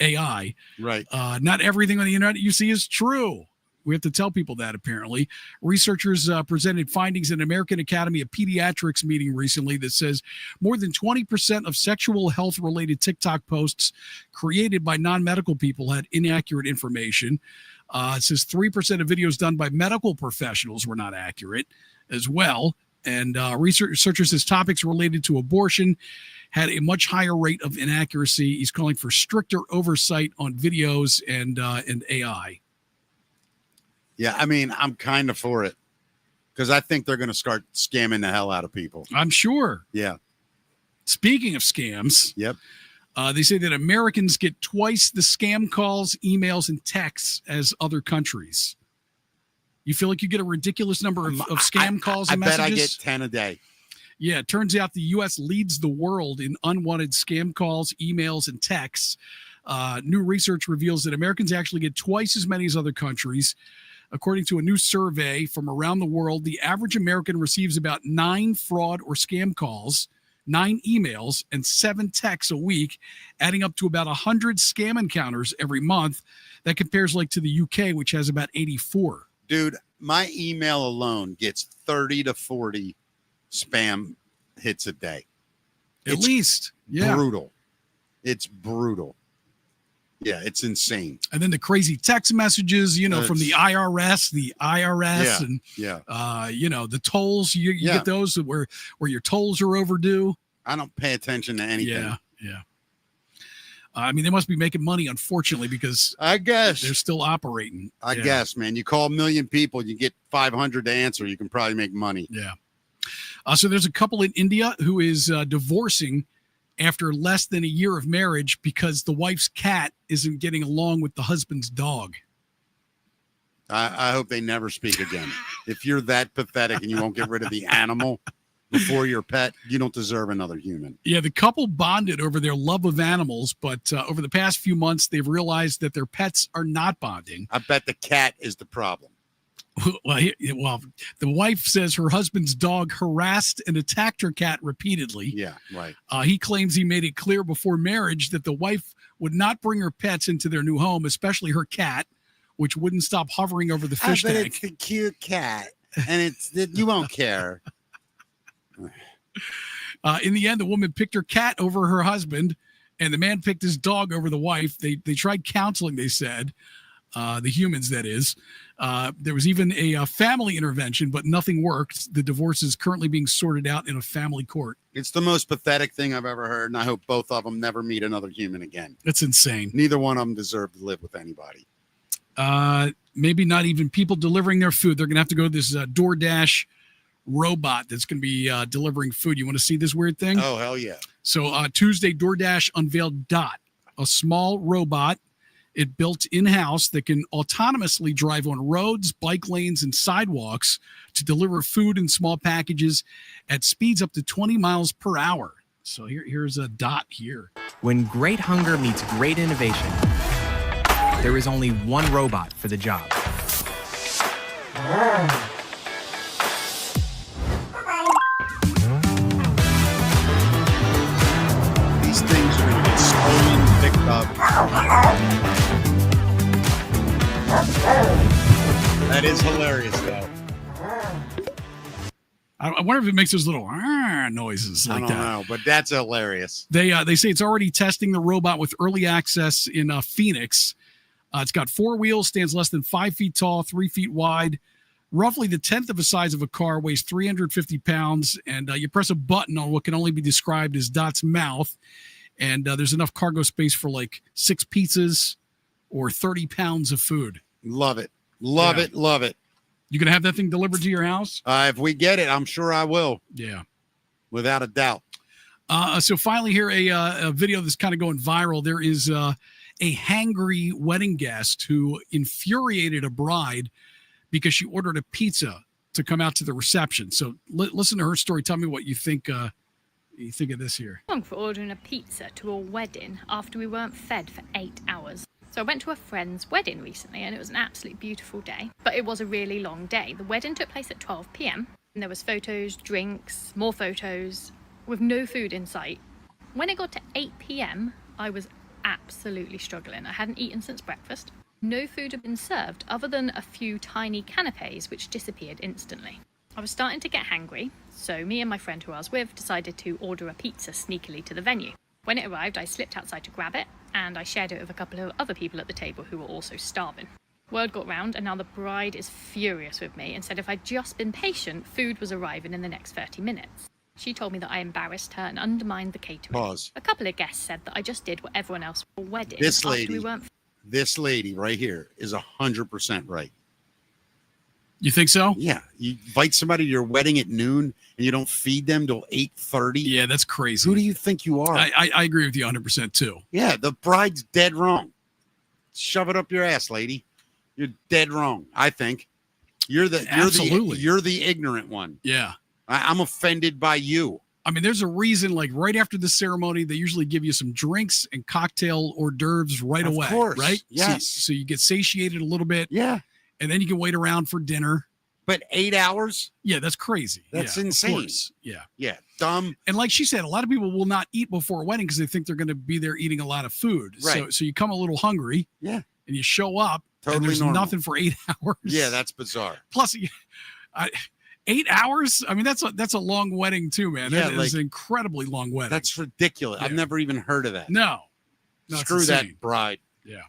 AI. Right. Not everything on the internet you see is true. We have to tell people that, apparently. Researchers presented findings at an American Academy of Pediatrics meeting recently that says more than 20% of sexual health-related TikTok posts created by non-medical people had inaccurate information. It says 3% of videos done by medical professionals were not accurate as well. And researchers says topics related to abortion had a much higher rate of inaccuracy. He's calling for stricter oversight on videos and AI. Yeah, I mean, I'm kind of for it because I think they're going to start scamming the hell out of people. I'm sure. Yeah. Speaking of scams, yep. They say that Americans get twice the scam calls, emails, and texts as other countries. You feel like you get a ridiculous number of scam calls and messages? I bet I get 10 a day. Yeah, it turns out the U.S. leads the world in unwanted scam calls, emails, and texts. New research reveals that Americans actually get twice as many as other countries. According to a new survey from around the world, the average American receives about 9 fraud or scam calls, 9 emails, and 7 texts a week, adding up to about 100 scam encounters every month. That compares to the UK, which has about 84. Dude, my email alone gets 30 to 40 spam hits a day. At least. Yeah. Brutal. It's brutal. Yeah, it's insane. And then the crazy text messages, from the IRS, and the tolls. You get those where your tolls are overdue. I don't pay attention to anything. Yeah. I mean, they must be making money, unfortunately, because I guess they're still operating. I guess, man. You call 1 million people, you get 500 to answer. You can probably make money. Yeah. So there's a couple in India who is divorcing after less than a year of marriage because the wife's cat isn't getting along with the husband's dog. I hope they never speak again. If you're that pathetic and you won't get rid of the animal before your pet, you don't deserve another human. Yeah, the couple bonded over their love of animals, but over the past few months, they've realized that their pets are not bonding. I bet the cat is the problem. Well, the wife says her husband's dog harassed and attacked her cat repeatedly. Yeah, right. He claims he made it clear before marriage that the wife would not bring her pets into their new home, especially her cat, which wouldn't stop hovering over the fish but tank. It's the cute cat, and you won't care. In the end, the woman picked her cat over her husband, and the man picked his dog over the wife. They tried counseling, they said, the humans, that is. There was even a family intervention, but nothing worked. The divorce is currently being sorted out in a family court. It's the most pathetic thing I've ever heard, and I hope both of them never meet another human again. It's insane. Neither one of them deserve to live with anybody. Maybe not even people delivering their food. They're going to have to go to this DoorDash robot that's going to be delivering food. You want to see this weird thing? Oh, hell yeah. So Tuesday, DoorDash unveiled Dot, a small robot it built in-house that can autonomously drive on roads, bike lanes, and sidewalks to deliver food in small packages at speeds up to 20 miles per hour. So here's a Dot here. When great hunger meets great innovation, there is only one robot for the job. These things are going to get stolen, picked up. That is hilarious, though. I wonder if it makes those little noises like that. I don't know, but that's hilarious. They say it's already testing the robot with early access in Phoenix. It's got 4 wheels, stands less than 5 feet tall, 3 feet wide, roughly the 10th of the size of a car, weighs 350 pounds, and you press a button on what can only be described as Dot's mouth, and there's enough cargo space for like 6 pizzas or 30 pounds of food. Love it. Love it. Love it. You going to have that thing delivered to your house? If we get it, I'm sure I will. Yeah. Without a doubt. So finally here, a video that's kind of going viral. There is a hangry wedding guest who infuriated a bride because she ordered a pizza to come out to the reception. So listen to her story. Tell me what you think of this here. Wrong for ordering a pizza to a wedding after we weren't fed for 8 hours. So I went to a friend's wedding recently and it was an absolutely beautiful day, but it was a really long day. The wedding took place at 12 p.m. and there was photos, drinks, more photos, with no food in sight. When it got to 8 p.m, I was absolutely struggling. I hadn't eaten since breakfast. No food had been served other than a few tiny canapes which disappeared instantly. I was starting to get hangry, so me and my friend who I was with decided to order a pizza sneakily to the venue. When it arrived, I slipped outside to grab it, and I shared it with a couple of other people at the table who were also starving. Word got round, and now the bride is furious with me and said if I'd just been patient, food was arriving in the next 30 minutes. She told me that I embarrassed her and undermined the catering. Pause. A couple of guests said that I just did what everyone else for a wedding. This after we lady, weren't... this lady right here is 100% right. You think so? Yeah. You invite somebody to your wedding at noon and you don't feed them till 8:30. Yeah, that's crazy. Who do you think you are? I agree with you 100% too. Yeah, the bride's dead wrong. Shove it up your ass, lady. You're dead wrong. I think you're the ignorant one. Yeah, I'm offended by you. I mean, there's a reason. Like right after the ceremony, they usually give you some drinks and cocktail hors d'oeuvres right away. Of course, right? Yes. So you get satiated a little bit. Yeah. And then you can wait around for dinner. But 8 hours? Yeah, that's crazy. That's yeah, insane. Of course. Yeah. Yeah. Dumb. And like she said, a lot of people will not eat before a wedding because they think they're going to be there eating a lot of food. Right. So you come a little hungry. Yeah. And you show up Totally and there's normal. nothing for 8 hours. Yeah, that's bizarre. Plus, 8 hours? I mean, that's a long wedding too, man. Yeah, That is an incredibly long wedding. That's ridiculous. Yeah. I've never even heard of that. No it's Screw that insane. bride. Yeah.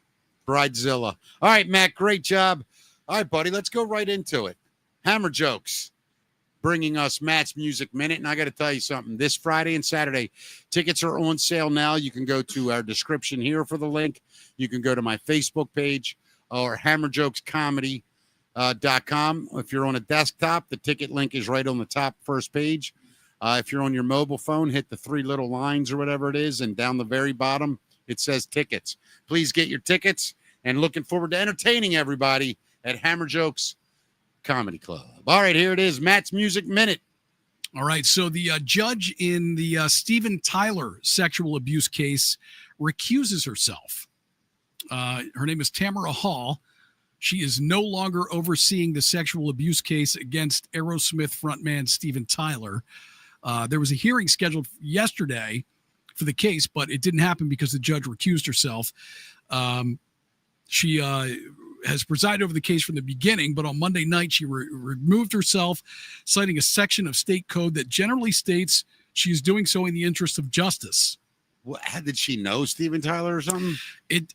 Bridezilla. All right, Matt, great job. All right, buddy, let's go right into it. Hammer Jokes bringing us Matt's Music Minute. And I got to tell you something. This Friday and Saturday, tickets are on sale now. You can go to our description here for the link. You can go to my Facebook page or HammerJokesComedy.com. If you're on a desktop, the ticket link is right on the top first page. If you're on your mobile phone, hit the 3 little lines or whatever it is, and down the very bottom, it says tickets. Please get your tickets, and looking forward to entertaining everybody at HammerJokes Comedy Club. All right, here it is, Matt's Music Minute. All right, so the judge in the Steven Tyler sexual abuse case recuses herself. Her name is Tamara Hall. She is no longer overseeing the sexual abuse case against Aerosmith frontman Steven Tyler. There was a hearing scheduled yesterday for the case, but it didn't happen because the judge recused herself. She has presided over the case from the beginning, but on Monday night, she removed herself, citing a section of state code that generally states she is doing so in the interest of justice. What, did she know Steven Tyler or something? It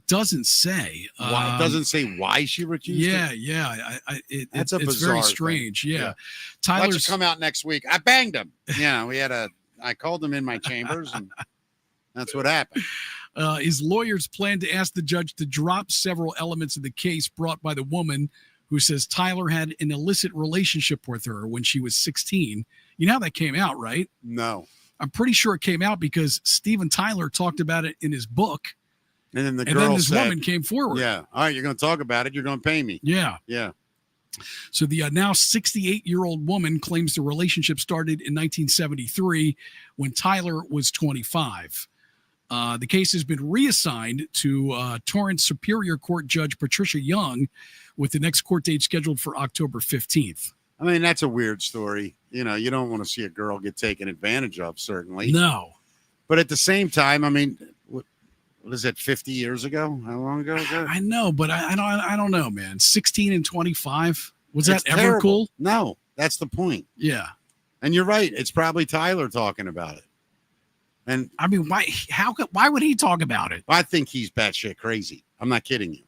doesn't say. Why, it doesn't say why she recused. Yeah. That's a it's bizarre very strange. Thing. Yeah. Why don't you Tyler's come out next week? I banged him. Yeah, I called him in my chambers, and that's what happened. His lawyers plan to ask the judge to drop several elements of the case brought by the woman who says Tyler had an illicit relationship with her when she was 16. You know how that came out, right? No. I'm pretty sure it came out because Steven Tyler talked about it in his book. And then this woman came forward. Yeah. All right, you're going to talk about it. You're going to pay me. Yeah. Yeah. So the now 68-year-old woman claims the relationship started in 1973 when Tyler was 25. The case has been reassigned to Torrance Superior Court Judge Patricia Young, with the next court date scheduled for October 15th. I mean, that's a weird story. You know, you don't want to see a girl get taken advantage of, certainly. No. But at the same time, I mean, what is it, 50 years ago? How long ago is that? I know, but I don't know, man. 16 and 25? Was It's that ever terrible. cool? No, that's the point. Yeah. And you're right. It's probably Tyler talking about it. And I mean, why would he talk about it? I think he's batshit crazy. I'm not kidding you.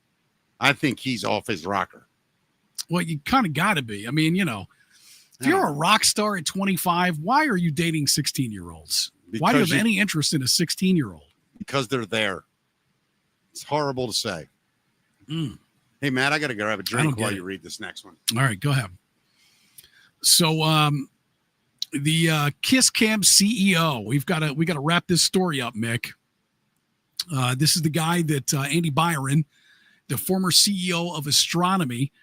I think he's off his rocker. Well, you kind of got to be. I mean, if you're a rock star at 25, why are you dating 16-year-olds? Why do you have any interest in a 16-year-old? Because they're there. It's horrible to say. Hey, Matt, I got to grab a drink while you read this next one. All right, go ahead. So, the Kiss Cam CEO, we got to wrap this story up, Mick. This is the guy that Andy Byron, the former CEO of Astronomy,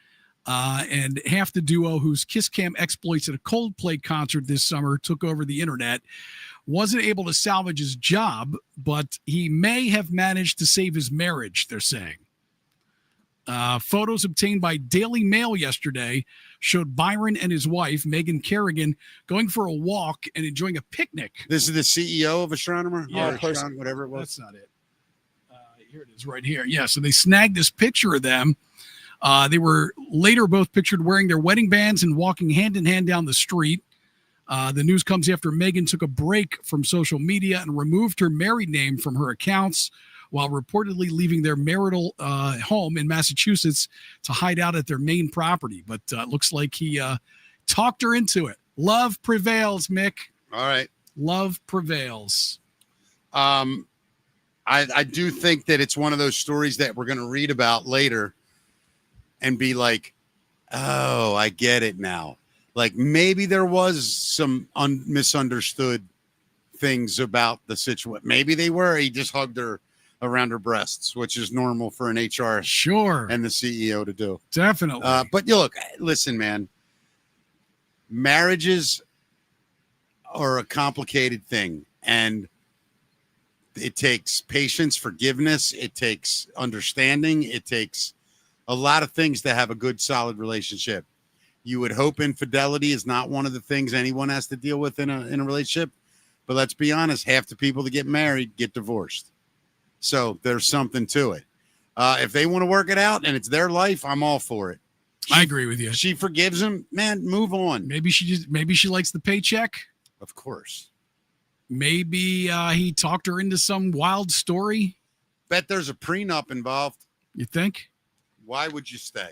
and half the duo whose Kiss Cam exploits at a Coldplay concert this summer took over the internet, wasn't able to salvage his job, but he may have managed to save his marriage, they're saying. Photos obtained by Daily Mail yesterday showed Byron and his wife, Megan Kerrigan, going for a walk and enjoying a picnic. This is the CEO of Astronomer? Yeah, whatever it was. That's not it. Here it is right here. Yeah, so they snagged this picture of them. They were later both pictured wearing their wedding bands and walking hand in hand down the street. The news comes after Megan took a break from social media and removed her married name from her accounts, while reportedly leaving their marital home in Massachusetts to hide out at their main property. But it looks like he talked her into it. Love prevails, Mick. All right. Love prevails. I do think that it's one of those stories that we're going to read about later and be like, oh, I get it now. Like maybe there was some misunderstood things about the situation. Maybe they were. He just hugged her around her breasts, which is normal for an HR and the CEO to do. Definitely. But you look, listen, man, marriages are a complicated thing, and it takes patience, forgiveness. It takes understanding. It takes a lot of things to have a good, solid relationship. You would hope infidelity is not one of the things anyone has to deal with in a relationship. But let's be honest, half the people that get married get divorced. So there's something to it. If they want to work it out and it's their life, I'm all for it. I agree with you. She forgives him, man. Move on. Maybe she likes the paycheck. Of course. Maybe he talked her into some wild story. Bet there's a prenup involved. You think? Why would you stay?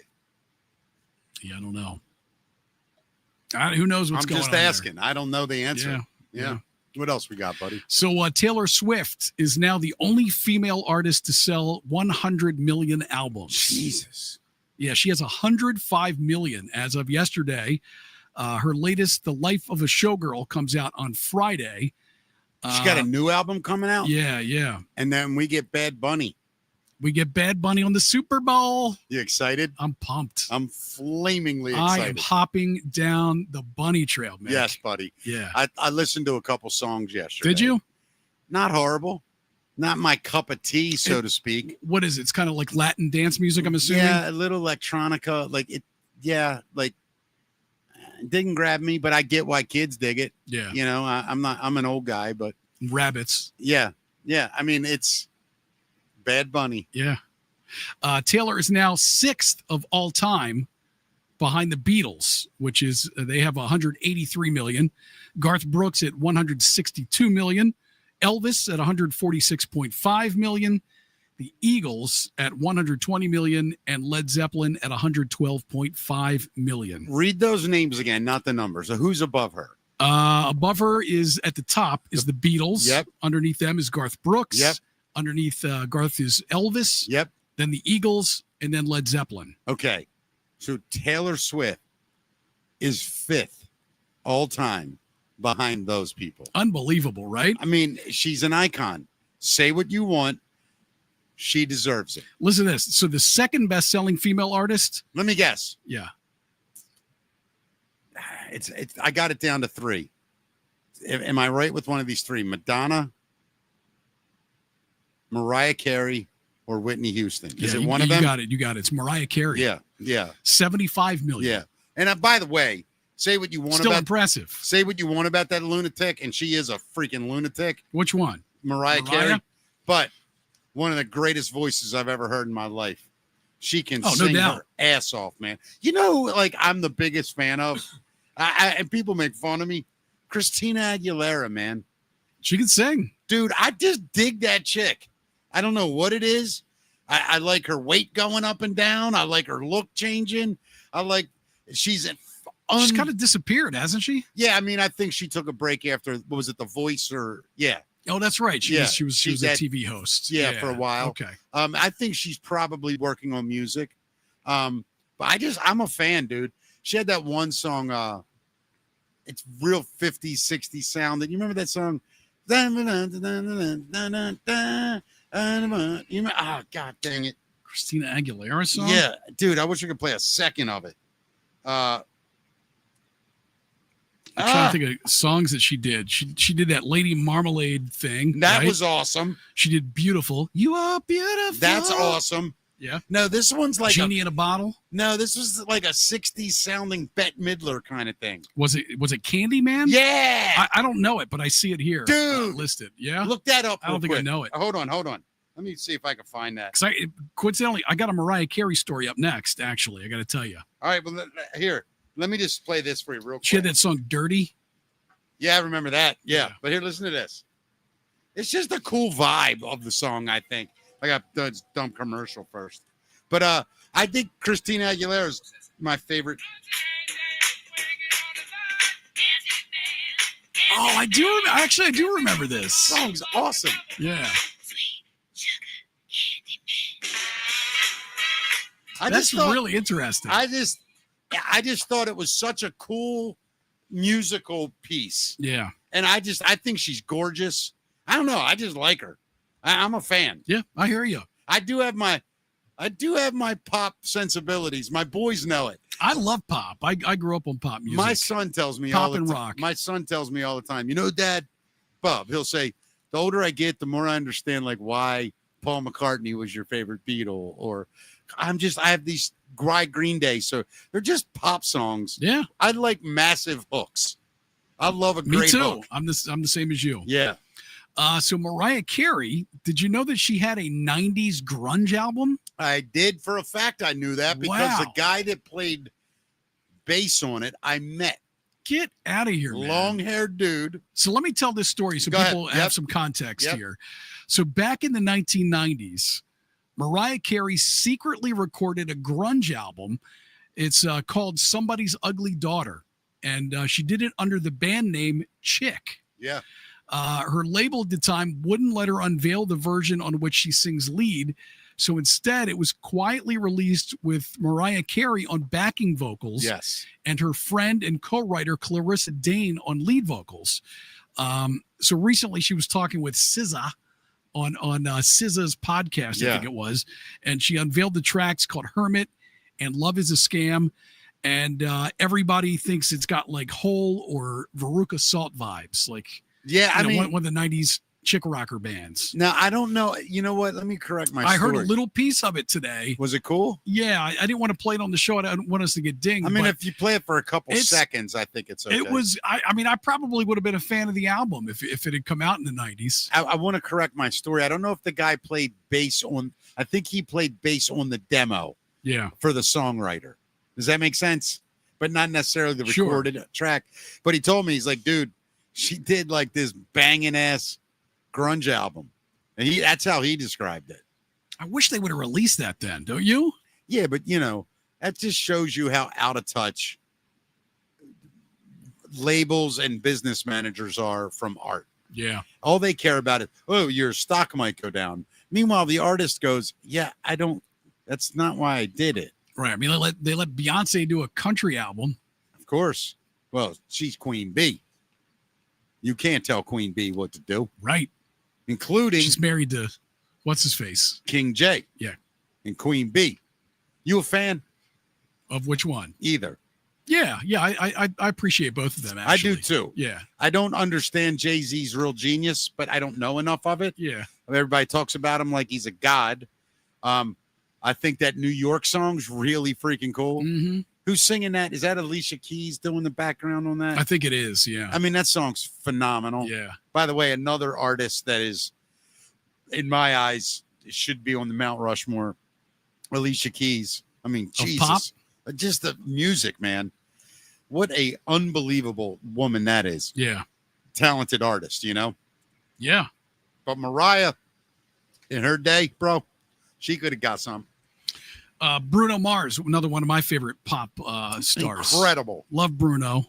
Yeah, I don't know. Who knows what's going on? I'm just asking. I don't know the answer. Yeah. What else we got, buddy? So Taylor Swift is now the only female artist to sell 100 million albums. Jesus. Yeah, she has 105 million as of yesterday. Her latest, The Life of a Showgirl, comes out on Friday. She got a new album coming out? Yeah. And then we get Bad Bunny. We get Bad Bunny on the Super Bowl. You excited? I'm pumped. I'm flamingly excited. I am hopping down the bunny trail, man. Yes, buddy. Yeah. I listened to a couple songs yesterday. Did you? Not horrible. Not my cup of tea, so to speak. What is it? It's kind of like Latin dance music, I'm assuming. Yeah, a little electronica. Like it. Yeah, like it didn't grab me, but I get why kids dig it. Yeah. You know, I'm an old guy, but Rabbits. yeah. I mean, it's Bad Bunny. Yeah. Taylor is now 6th of all time behind the Beatles, which is they have 183 million. Garth Brooks at 162 million. Elvis at 146.5 million. The Eagles at 120 million and Led Zeppelin at 112.5 million. Read those names again, not the numbers. So who's above her? Above her is at the top is the Beatles. Yep. Underneath them is Garth Brooks. Yep. Underneath Garth is Elvis. Yep. Then the Eagles and then Led Zeppelin. Okay. So Taylor Swift is 5th all time behind those people. Unbelievable, right? I mean, she's an icon. Say what you want. She deserves it. Listen to this. So the second best-selling female artist. Let me guess. Yeah. It's I got it down to 3. Am I right with one of these 3? Madonna, Mariah Carey, or Whitney Houston? Is it one of them? You got it. It's Mariah Carey. Yeah. 75 million. Yeah. And by the way, say what you want Still about impressive. Say what you want about that lunatic, and she is a freaking lunatic. Which one? Mariah Carey. But one of the greatest voices I've ever heard in my life. She can sing her ass off, man. You know, like I'm the biggest fan of, and people make fun of me, Christina Aguilera, man. She can sing. Dude, I just dig that chick. I don't know what it is. I like her weight going up and down. I like her look changing. She's kind of disappeared, hasn't she? Yeah, I mean, I think she took a break after, what was it, The Voice or, yeah. Oh, that's right. She was a TV host. Yeah, for a while. Okay. I think she's probably working on music. But I'm a fan, dude. She had that one song, it's real 50s, 60s sound. You remember that song? Oh, God dang it. Christina Aguilera song? Yeah, dude, I wish I could play a second of it. I'm trying to think of songs that she did. She did that Lady Marmalade thing. That was awesome. She did Beautiful. You are beautiful. That's awesome. Yeah. No, this one's like Genie in a Bottle. No, this was like a 60s sounding Bette Midler kind of thing. Was it Candyman? Yeah. I don't know it, but I see it here. Dude. Listed. Yeah. Look that up. I don't think I know it. Hold on. Let me see if I can find that. Because coincidentally, I got a Mariah Carey story up next, actually. I got to tell you. All right. Well, here. Let me just play this for you real quick. She had that song Dirty. Yeah, I remember that. Yeah. But here, listen to this. It's just a cool vibe of the song, I think. I got the dumb commercial first. But I think Christina Aguilera is my favorite. Oh, I do remember this. This song's awesome. Yeah. That's really interesting. I just thought it was such a cool musical piece. Yeah. And I think she's gorgeous. I don't know. I just like her. I'm a fan. Yeah, I hear you. I do have my pop sensibilities. My boys know it. I love pop. I grew up on pop music. My son tells me pop all the and time. rock. My son tells me all the time, you know, Dad, Bob, he'll say, the older I get, the more I understand like why Paul McCartney was your favorite Beatle, or I have these Green Day. So they're just pop songs. Yeah. I like massive hooks. I love a great hook. Me too. I'm the same as you. Yeah. So Mariah Carey, did you know that she had a 90s grunge album? I did. For a fact, I knew that because the guy that played bass on it, I met. Get out of here, man. Long-haired dude. So let me tell this story so people have some context here. So back in the 1990s, Mariah Carey secretly recorded a grunge album. It's called Somebody's Ugly Daughter. And she did it under the band name Chick. Yeah. Her label at the time wouldn't let her unveil the version on which she sings lead. So instead, it was quietly released with Mariah Carey on backing vocals. Yes. And her friend and co-writer Clarissa Dane on lead vocals. So recently she was talking with SZA, on SZA's podcast, I think it was, and she unveiled the tracks called Hermit and Love Is a Scam, and everybody thinks it's got like Hole or Veruca Salt vibes, like I mean one of the 90s chick rocker bands. Now, I don't know. You know what? Let me correct my I story. heard a little piece of it today. Was it cool? Yeah, I didn't want to play it on the show. I didn't want us to get dinged. I mean, if you play it for a couple seconds, I think it's okay. It was, I mean, I probably would have been a fan of the album if it had come out in the 90s. I want to correct my story. I don't know if the guy played bass on, I think he played bass on the demo for the songwriter. Does that make sense? But not necessarily the recorded track. But he told me, he's like, dude, she did like this banging ass grunge album, and that's how he described it. I wish they would have released that then, don't you? Yeah, but you know, that just shows you how out of touch labels and business managers are from art. Yeah. All they care about is, oh, your stock might go down. Meanwhile, the artist goes, yeah, that's not why I did it. Right. I mean, they let Beyonce do a country album. Of course. Well, she's Queen Bee. You can't tell Queen Bee what to do. Right. Including she's married to what's his face? King J. Yeah. And Queen Bee. You a fan? Of which one? Either. Yeah. I appreciate both of them, actually. I do too. Yeah. I don't understand Jay-Z's real genius, but I don't know enough of it. Yeah. Everybody talks about him like he's a god. I think that New York song's really freaking cool. Mm-hmm. Who's singing that? Is that Alicia Keys doing the background on that? I think it is, yeah. I mean, that song's phenomenal. Yeah. By the way, another artist that is, in my eyes, should be on the Mount Rushmore, Alicia Keys. I mean, Jesus. Pop? Just the music, man. What a unbelievable woman that is. Yeah. Talented artist, you know? Yeah. But Mariah, in her day, bro, she could have got some. Bruno Mars, another one of my favorite pop stars. Incredible. Love Bruno.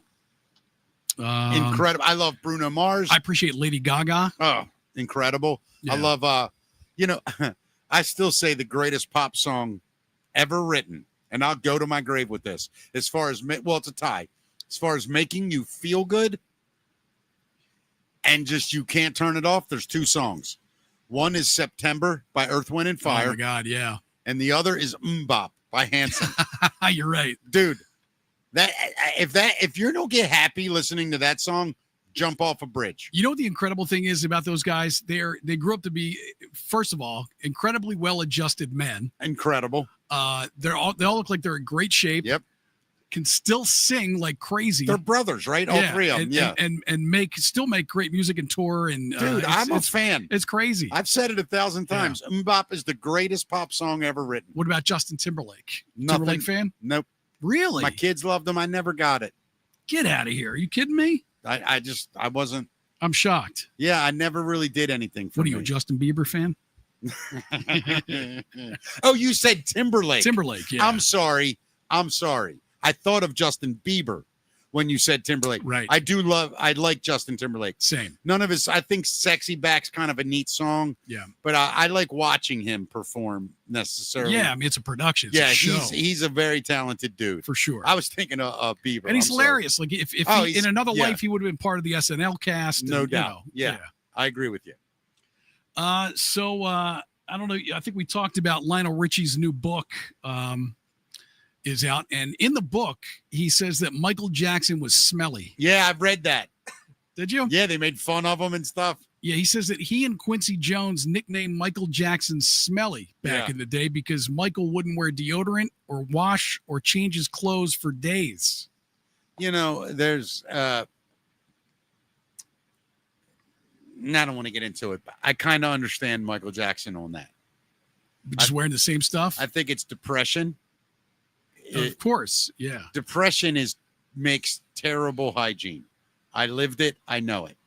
Incredible. I love Bruno Mars. I appreciate Lady Gaga. Oh, incredible. Yeah. I love, you know, I still say the greatest pop song ever written, and I'll go to my grave with this. As far as, well, it's a tie. As far as making you feel good and just you can't turn it off, there's two songs. One is September by Earth, Wind, and Fire. Oh, my God, yeah. And the other is Mbop by Hanson. You're right. Dude, if you don't get happy listening to that song, jump off a bridge. You know what the incredible thing is about those guys? They grew up to be, first of all, incredibly well-adjusted men. Incredible. They all look like they're in great shape. Yep. Can still sing like crazy. They're brothers, right? All three of them. And still make great music and tour. And dude, I'm a fan. It's crazy. I've said it 1,000 times. Yeah. Mbop is the greatest pop song ever written. What about Justin Timberlake? Nothing. Timberlake fan? Nope. Really? My kids loved him. I never got it. Get out of here. Are you kidding me? I wasn't. I'm shocked. Yeah, I never really did anything for What are you, a Justin Bieber fan? Oh, you said Timberlake. Timberlake, yeah. I'm sorry. I thought of Justin Bieber when you said Timberlake. Right. I like Justin Timberlake. Same. None of his, I think Sexy Back's kind of a neat song. Yeah. But I like watching him perform necessarily. Yeah, I mean, it's a production. It's yeah, a show. he's a very talented dude. For sure. I was thinking of Bieber. And he's hilarious. Like if he, in another life, he would have been part of the SNL cast. No and, doubt. You know, yeah, I agree with you. So I don't know. I think we talked about Lionel Richie's new book. Is out, and in the book he says that Michael Jackson was smelly. Yeah, I've read that. Did you? Yeah, they made fun of him and stuff. Yeah, he says that he and Quincy Jones nicknamed Michael Jackson Smelly back in the day because Michael wouldn't wear deodorant or wash or change his clothes for days. You know, there's I don't want to get into it, but I kind of understand Michael Jackson on that. Just wearing the same stuff? I think it's depression. Of course, yeah. Depression makes terrible hygiene. I lived it. I know it.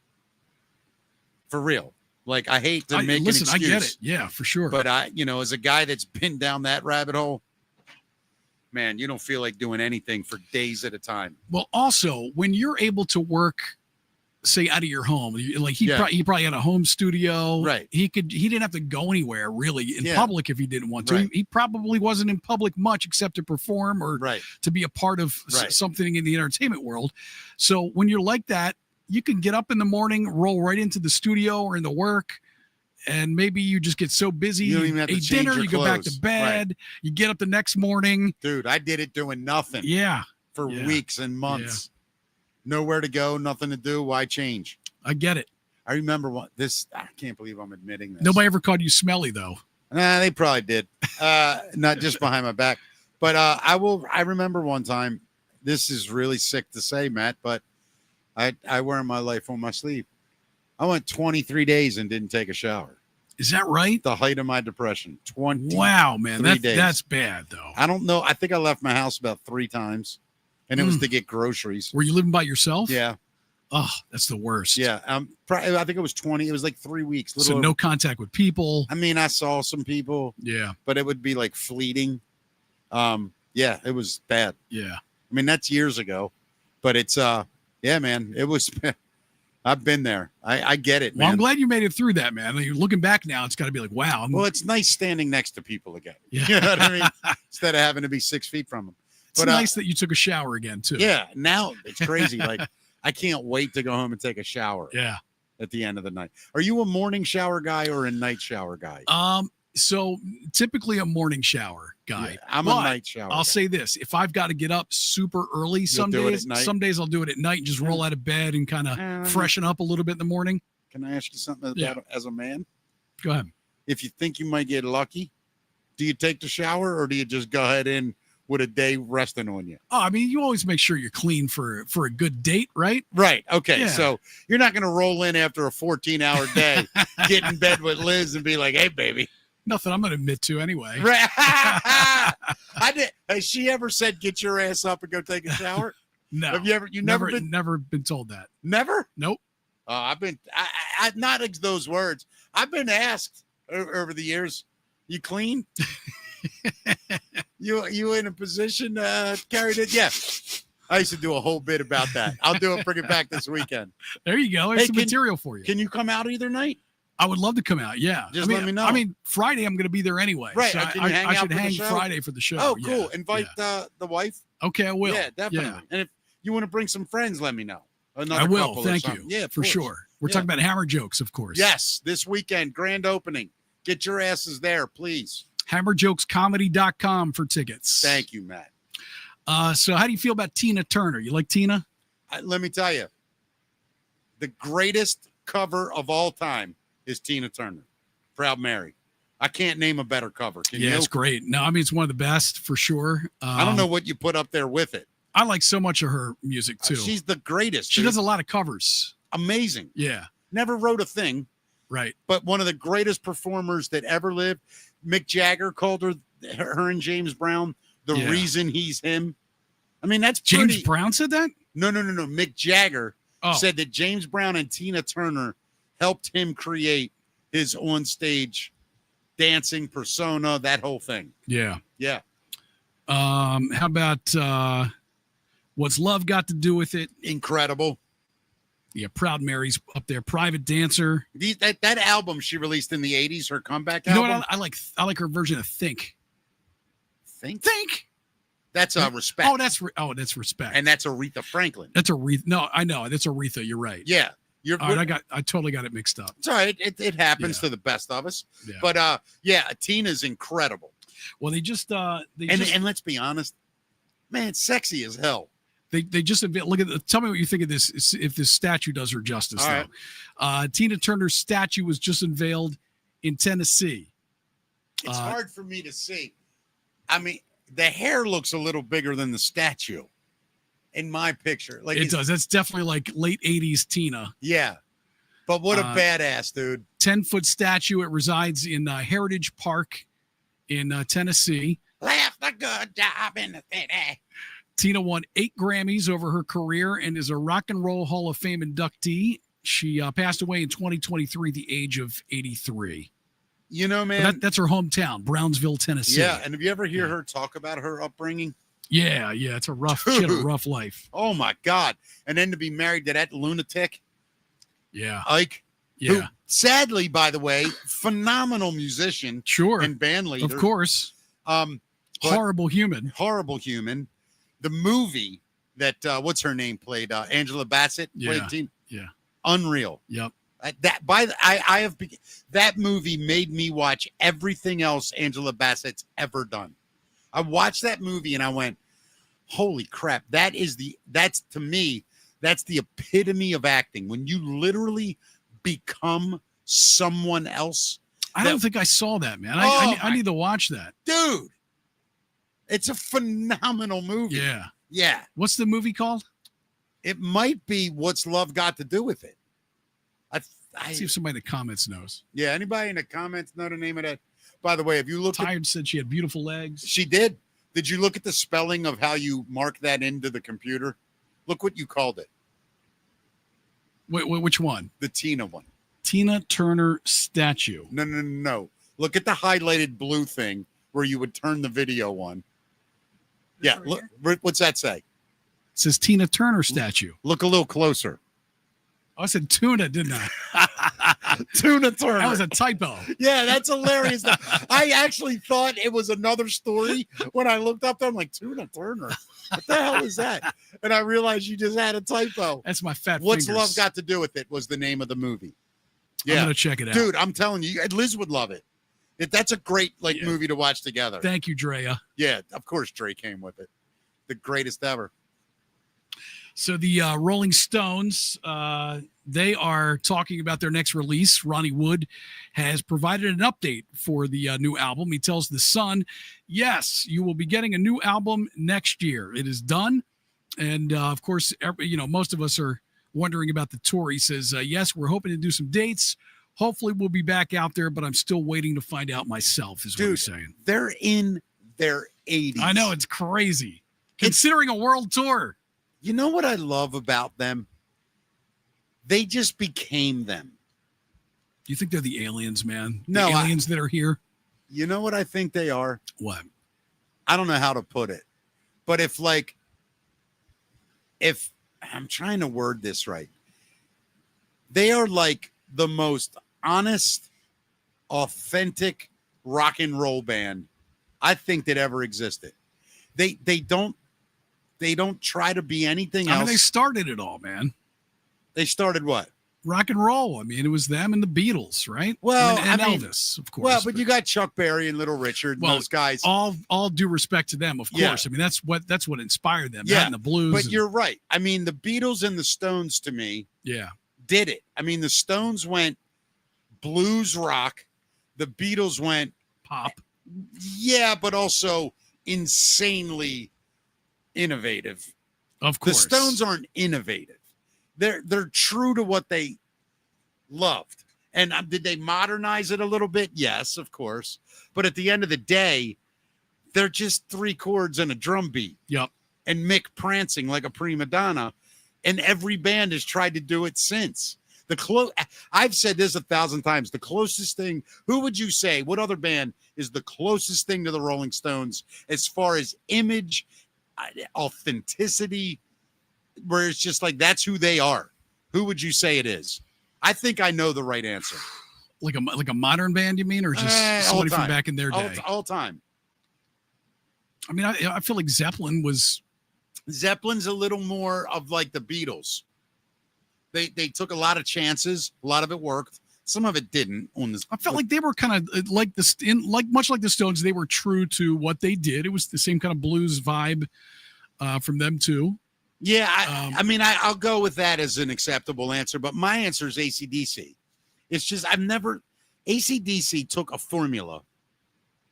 For real. Like, I hate to make an excuse. I get it. Yeah, for sure. But as a guy that's been down that rabbit hole, man, you don't feel like doing anything for days at a time. Well, also, when you're able to work, say, out of your home, like he probably had a home studio, right? He didn't have to go anywhere really in public if he didn't want to. Right. He probably wasn't in public much except to perform or to be a part of something in the entertainment world. So when you're like that, you can get up in the morning, roll right into the studio or into work, and maybe you just get so busy. You don't even have to ate change dinner, your you go back to clothes. bed, Right. you get up the next morning. Dude, I did it doing nothing. Yeah. For Yeah. weeks and months. Nowhere to go, nothing to do. Why change? I get it. I remember I can't believe I'm admitting this. Nobody ever called you smelly, though. Nah, they probably did. Not just behind my back. But I remember one time, this is really sick to say, Matt, but I wear my life on my sleeve. I went 23 days and didn't take a shower. Is that right? The height of my depression. 20. Wow, man. days. That's bad, though. I don't know. I think I left my house about 3 times, and it was to get groceries. Were you living by yourself? Yeah. Oh, that's the worst. Yeah. I think it was 20. It was like 3 weeks. So no contact with people. I mean, I saw some people. Yeah. But it would be like fleeting. Yeah, it was bad. Yeah. I mean, that's years ago. But it's yeah, man. It was I've been there. I get it, man. Well, I'm glad you made it through that, man. Like, looking back now, it's got to be like, wow. Well, it's nice standing next to people again. Yeah. You know what I mean? Instead of having to be 6 feet from them. It's nice that you took a shower again, too. Yeah. Now it's crazy. Like, I can't wait to go home and take a shower. Yeah. At the end of the night. Are you a morning shower guy or a night shower guy? So typically a morning shower guy. Yeah, I'm a night shower I'll guy. say this. If I've got to get up super early some do it days, at night? some days I'll do it at night and just roll out of bed and kind of freshen up a little bit in the morning. Can I ask you something about as a man? Go ahead. If you think you might get lucky, do you take the shower or do you just go ahead in with a day resting on you? Oh, I mean, you always make sure you're clean for a good date, right? Right. Okay. Yeah. So you're not going to roll in after a 14-hour day, get in bed with Liz and be like, hey, baby. Nothing I'm going to admit to anyway. Right. Has she ever said, get your ass up and go take a shower? No. Have you ever, never been told that. Never? Nope. I've been, I not those words. I've been asked over the years, you clean? you in a position carried it? Yeah. I used to do a whole bit about that. I'll do it, bring it back this weekend. There you go. There's some material for you. Can you come out either night? I would love to come out. Yeah. Just let me know. I mean, Friday I'm going to be there anyway. Right. So Can you hang I out should for the hang show? Friday for the show. Oh, cool. Yeah. Invite the wife. Okay, I will. Yeah, definitely. Yeah. And if you want to bring some friends, let me know. I will. couple or Thank something. you. Yeah, for sure. We're talking about Hammer Jokes, of course. Yes, this weekend, grand opening. Get your asses there, please. HammerJokesComedy.com for tickets. Thank you, Matt. So how do you feel about Tina Turner? You like Tina? Let me tell you, the greatest cover of all time is Tina Turner, Proud Mary. I can't name a better cover. Can you? It's great. No, I mean, it's one of the best for sure. I don't know what you put up there with it. I like so much of her music too. She's the greatest. She dude. does a lot of covers. Amazing. Yeah. Never wrote a thing. Right. But one of the greatest performers that ever lived. Mick Jagger called her and James Brown the reason he's him. I mean, that's James Brown said that? No. Mick Jagger said that James Brown and Tina Turner helped him create his on-stage dancing persona, that whole thing. Yeah. Yeah. How about What's Love Got to Do with It? Incredible. Yeah, Proud Mary's up there. Private Dancer. That album she released in the 80s, her comeback You know album. what I like her version of Think. Think. That's Respect. That's Respect. And that's Aretha Franklin. That's Aretha. No, I know. That's Aretha. You're right. Yeah. I totally got it mixed up. It's all right. It happens to the best of us. Yeah. But Tina's incredible. Well, they just and let's be honest, man, it's sexy as hell. They just look at tell me what you think of this if this statue does her justice. All though. right. Tina Turner's statue was just unveiled in Tennessee. It's hard for me to see. I mean, the hair looks a little bigger than the statue in my picture. Like it does. That's definitely like late 80s Tina. Yeah. But what a badass, dude. 10-foot statue. It resides in Heritage Park in Tennessee. Left a good job in the city. Tina won 8 Grammys over her career and is a Rock and Roll Hall of Fame inductee. She passed away in 2023 at the age of 83. You know, man. That's her hometown, Brownsville, Tennessee. Yeah, and have you ever hear her talk about her upbringing? Yeah, it's she had a rough life. Oh, my God. And then to be married to that lunatic. Yeah. Ike. Yeah. Who, sadly, by the way, phenomenal musician. Sure. And band leader. Of course. Horrible human. Horrible human. The movie that, what's her name played? Angela Bassett played. Yeah. Unreal. Yep. That movie made me watch everything else Angela Bassett's ever done. I watched that movie and I went, holy crap, that's to me, that's the epitome of acting. When you literally become someone else. I don't think I saw that, man. I need to watch that. Dude, it's a phenomenal movie. Yeah. Yeah. What's the movie called? It might be What's Love Got to Do with It. See if somebody in the comments knows. Yeah, anybody in the comments know the name of that? By the way, if you look Tired said she had beautiful legs. She did. Did you look at the spelling of how you mark that into the computer? Look what you called it. Wait, which one? The Tina one. Tina Turner statue. No. Look at the highlighted blue thing where you would turn the video on. Yeah, look, what's that say? It says Tina Turner statue. Look a little closer. Oh, I said tuna, didn't I? Tuna Turner. That was a typo. Yeah, that's hilarious. I actually thought it was another story when I looked up there. I'm like, Tuna Turner. What the hell is that? And I realized you just had a typo. That's my fat What's fingers. Love Got to Do with It was the name of the movie. Yeah. I'm going to check it out. Dude, I'm telling you, Liz would love it. That's a great movie to watch together. Thank you, Drea. Yeah, of course Dre came with it. The greatest ever. So the Rolling Stones, they are talking about their next release. Ronnie Wood has provided an update for the new album. He tells The Sun, yes, you will be getting a new album next year. It is done. And, of course, most of us are wondering about the tour. He says, yes, we're hoping to do some dates. Hopefully we'll be back out there, but I'm still waiting to find out myself, is what he's saying. They're in their 80s. I know, it's crazy. Considering a world tour. You know what I love about them? They just became them. You think they're the aliens, man? No, the aliens that are here? You know what I think they are? What? I don't know how to put it. But if I'm trying to word this right, they are like the most honest, authentic rock and roll band I think that ever existed. They don't try to be anything else. I mean, they started it all, man. They started what? Rock and roll. I mean, it was them and the Beatles, right? Well, and Elvis, of course. Well, but you got Chuck Berry and Little Richard and those guys. All due respect to them, of course. Yeah. I mean, that's what inspired them. Yeah, and the blues. But you're right. I mean, the Beatles and the Stones, to me, did it. I mean, the Stones went blues rock. The Beatles went pop. Yeah, but also insanely innovative. Of course. The Stones aren't innovative. They're true to what they loved. And did they modernize it a little bit? Yes, of course. But at the end of the day, they're just 3 chords and a drum beat. Yep. And Mick prancing like a prima donna. And every band has tried to do it since. I've said this 1,000 times. The closest thing, who would you say, what other band is the closest thing to the Rolling Stones as far as image, authenticity, where it's just like that's who they are? Who would you say it is? I think I know the right answer. Like a modern band, you mean, or just somebody from back in their day? All time. I mean, I feel like Zeppelin's a little more of like the Beatles. They took a lot of chances. A lot of it worked. Some of it didn't. I felt like they were kind of like much like the Stones. They were true to what they did. It was the same kind of blues vibe from them too. Yeah, I mean, I'll go with that as an acceptable answer. But my answer is AC/DC. It's just AC/DC took a formula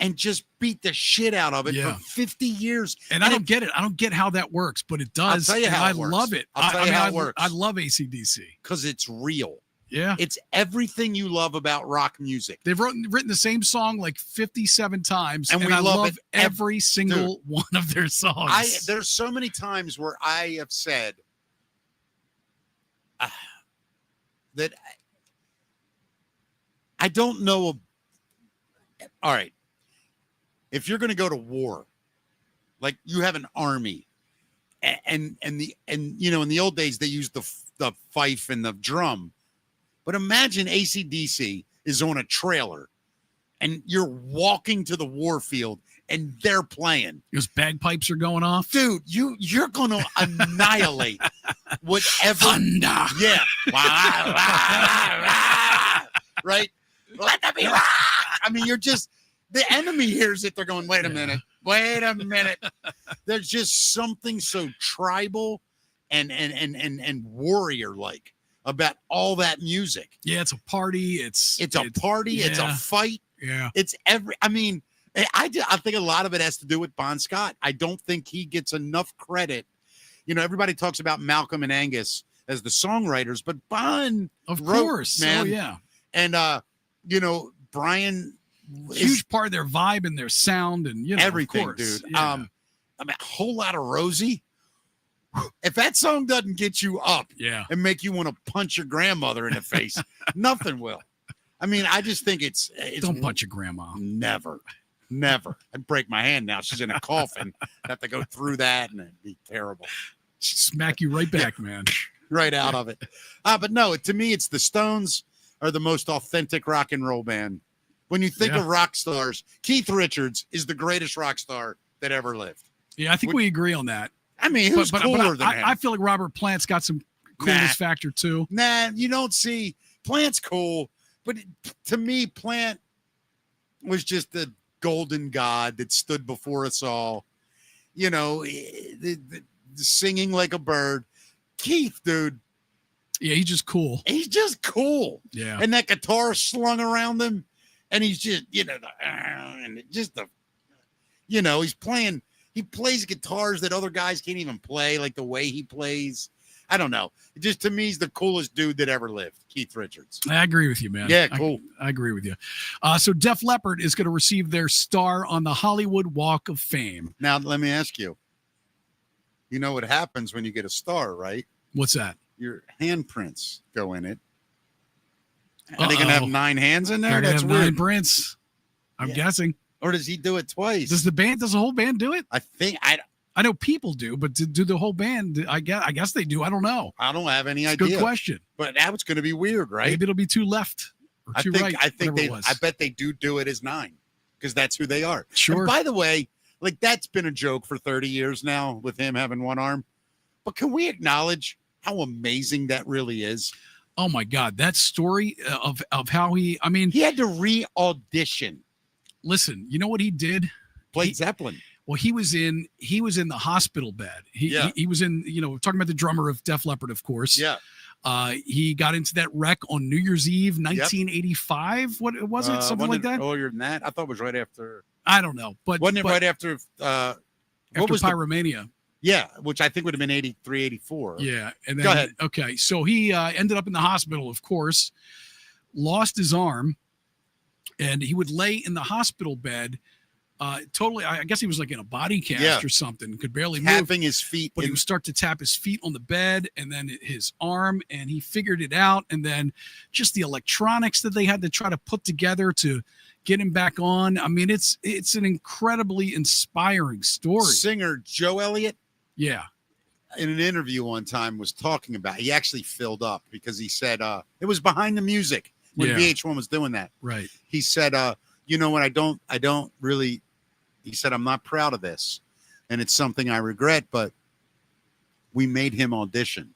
and just beat the shit out of it for 50 years. And I don't get it. I don't get how that works, but it does. I'll tell you how it works. I love it. I'll tell you how it works. I love AC/DC. Because it's real. Yeah. It's everything you love about rock music. They've written the same song like 57 times, and I love every single one of their songs. There's so many times where I have said that I don't know. All right. If you're going to go to war, like you have an army, and in the old days they used the fife and the drum, but imagine AC/DC is on a trailer, and you're walking to the war field, and they're playing. Those bagpipes are going off, dude. You're going to annihilate whatever. Thunder. Yeah, Right? Let them be. I mean, you're just, the enemy hears it. They're going, wait a minute. There's just something so tribal and warrior like about all that music. Yeah, it's a party. It's a party. Yeah. It's a fight. Yeah. I mean, I think a lot of it has to do with Bon Scott. I don't think he gets enough credit. You know, everybody talks about Malcolm and Angus as the songwriters, but Bon, of wrote, course, man. Oh yeah. And you know, Brian, huge part of their vibe and their sound and everything, of course. dude. Yeah. I mean, a whole lot of Rosie. If that song doesn't get you up, and make you want to punch your grandmother in the face, nothing will. I mean, I just think it's don't punch your grandma. Never. I'd break my hand now. She's in a coffin. I have to go through that, and it'd be terrible. She'd smack you right back, man. Right out of it. But no, to me, it's the Stones are the most authentic rock and roll band. When you think of rock stars, Keith Richards is the greatest rock star that ever lived. Yeah, I think we agree on that. I mean, who's cooler than him? I feel like Robert Plant's got some coolness factor too. Nah, you don't see. Plant's cool, but to me, Plant was just the golden god that stood before us all. You know, the singing like a bird. Keith, dude. Yeah, he's just cool. He's just cool. Yeah. And that guitar slung around him, and he's just, and just the, he's playing. He plays guitars that other guys can't even play, like the way he plays. I don't know. Just to me, he's the coolest dude that ever lived, Keith Richards. I agree with you, man. Yeah, cool. I agree with you. So Def Leppard is going to receive their star on the Hollywood Walk of Fame. Now, let me ask you. You know what happens when you get a star, right? What's that? Your handprints go in it. Are they going to have 9 hands in there? That's have weird. 9 prints. I'm guessing. Or does he do it twice? Does the whole band do it? I think I know people do, but do the whole band? I guess they do. I don't know. I don't have any idea. Good question. But now it's going to be weird, right? Maybe it'll be 2 left or 2 right. I bet they do it as 9 because that's who they are. Sure. And by the way, like that's been a joke for 30 years now with him having 1 arm. But can we acknowledge how amazing that really is? Oh my God, that story of how he had to re-audition. Listen, you know what he did? Played Zeppelin. Well, he was in the hospital bed. He was in, talking about the drummer of Def Leppard, of course. Yeah. He got into that wreck on New Year's Eve, 1985. What was it? Something like that? Earlier than that? I thought it was right after. I don't know. But wasn't it right after after Pyromania? Yeah, which I think would have been 83, 84. Yeah. And then, go ahead. Okay. So he ended up in the hospital, of course, lost his arm, and he would lay in the hospital bed. Totally, I guess he was like in a body cast or something, could barely move. Tapping his feet. But he would start to tap his feet on the bed and then his arm, and he figured it out. And then just the electronics that they had to try to put together to get him back on. I mean, it's an incredibly inspiring story. Singer Joe Elliott. Yeah. In an interview one time was talking about, he actually filled up because he said it was behind the music when VH1 was doing that. Right. He said, what I don't really, he said, I'm not proud of this. And it's something I regret, but we made him audition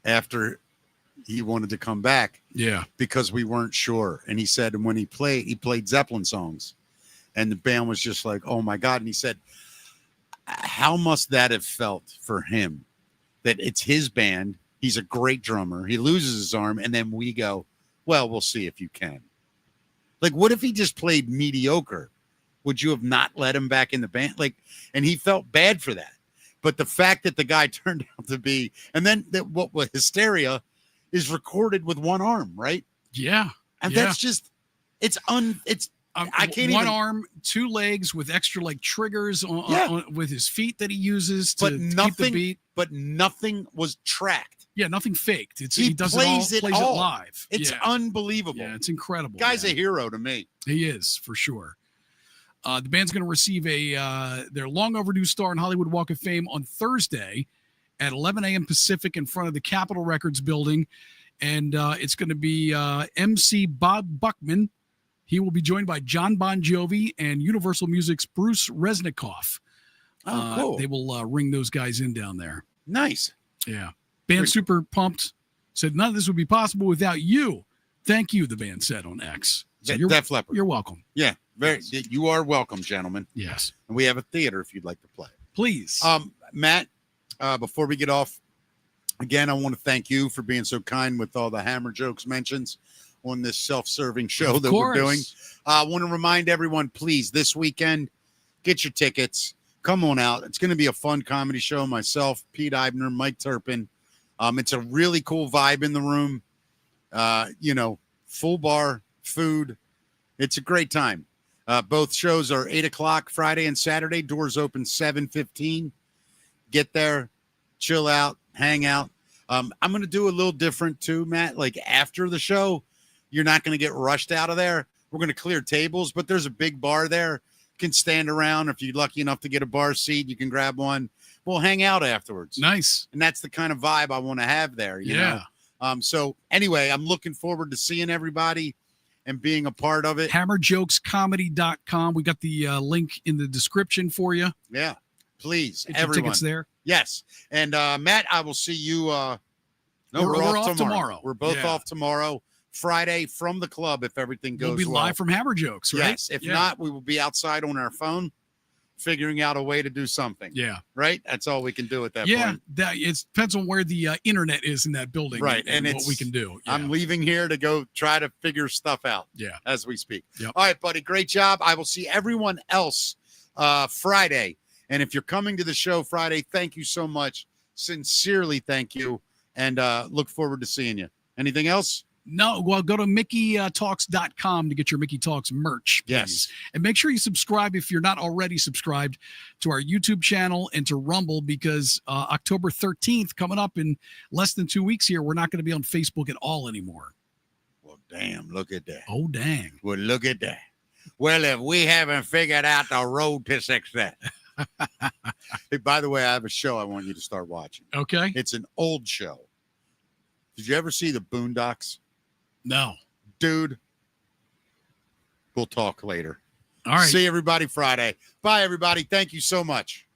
after he wanted to come back. Yeah. Because we weren't sure. And he said, and when he played Zeppelin songs and the band was just like, oh my God. And he said, how must that have felt for him that it's his band? He's a great drummer. He loses his arm. And then we go, well, we'll see if you can. Like, what if he just played mediocre? Would you have not let him back in the band? Like, and he felt bad for that. But the fact that the guy turned out to be, and then that what was Hysteria is recorded with 1 arm, right? Yeah. And that's just, I can't one arm, 2 legs with extra like triggers on with his feet that he uses to keep the beat. But nothing was tracked. Yeah, nothing faked. He does plays it live. It's unbelievable. Yeah, it's incredible. Guy's a hero to me. He is, for sure. The band's going to receive their long overdue star in Hollywood Walk of Fame on Thursday at 11 a.m. Pacific in front of the Capitol Records building. And it's going to be MC Bob Buckman. He will be joined by John Bon Jovi and Universal Music's Bruce Resnikoff. Oh, cool. They will ring those guys in down there. Nice. Yeah. Band super pumped. Said none of this would be possible without you. Thank you, the band said on X. So Def Leppard. You're welcome. Yeah, you are welcome, gentlemen. Yes. And we have a theater if you'd like to play. Please. Matt, before we get off, again, I want to thank you for being so kind with all the Hammer Jokes mentions on this self-serving show that we're doing. I want to remind everyone, please, this weekend, get your tickets. Come on out. It's going to be a fun comedy show. Myself, Pete Eibner, Mike Turpin. It's a really cool vibe in the room. Full bar, food. It's a great time. Both shows are 8 o'clock Friday and Saturday. Doors open 7:15. Get there, chill out, hang out. I'm going to do a little different too, Matt. Like after the show, you're not going to get rushed out of there. We're going to clear tables, but there's a big bar there. You can stand around. If you're lucky enough to get a bar seat, you can grab one. We'll hang out afterwards. Nice. And that's the kind of vibe I want to have there. You know? So anyway, I'm looking forward to seeing everybody and being a part of it. HammerJokesComedy.com. We got the link in the description for you. Yeah, please. Get your tickets there. Yes. And Matt, I will see you. We're off tomorrow. We're both off tomorrow. Friday from the club if everything goes well. We'll be live from Hammer Jokes, right? Yes. If not, we will be outside on our phone figuring out a way to do something. Yeah. Right? That's all we can do at that point. Yeah. It depends on where the internet is in that building. Right. And what we can do. Yeah. I'm leaving here to go try to figure stuff out. Yeah. As we speak. Yep. All right, buddy. Great job. I will see everyone else Friday. And if you're coming to the show Friday, thank you so much. Sincerely, thank you. And look forward to seeing you. Anything else? No, well, go to MickeyTalks.com to get your Mickey Talks merch. Please. Yes. And make sure you subscribe if you're not already subscribed to our YouTube channel and to Rumble, because October 13th, coming up in less than 2 weeks here, we're not going to be on Facebook at all anymore. Well, damn, look at that. Oh, dang. Well, look at that. Well, if we haven't figured out the road to success. Hey, by the way, I have a show I want you to start watching. Okay. It's an old show. Did you ever see the Boondocks? No. Dude, we'll talk later. All right. See everybody Friday. Bye, everybody. Thank you so much.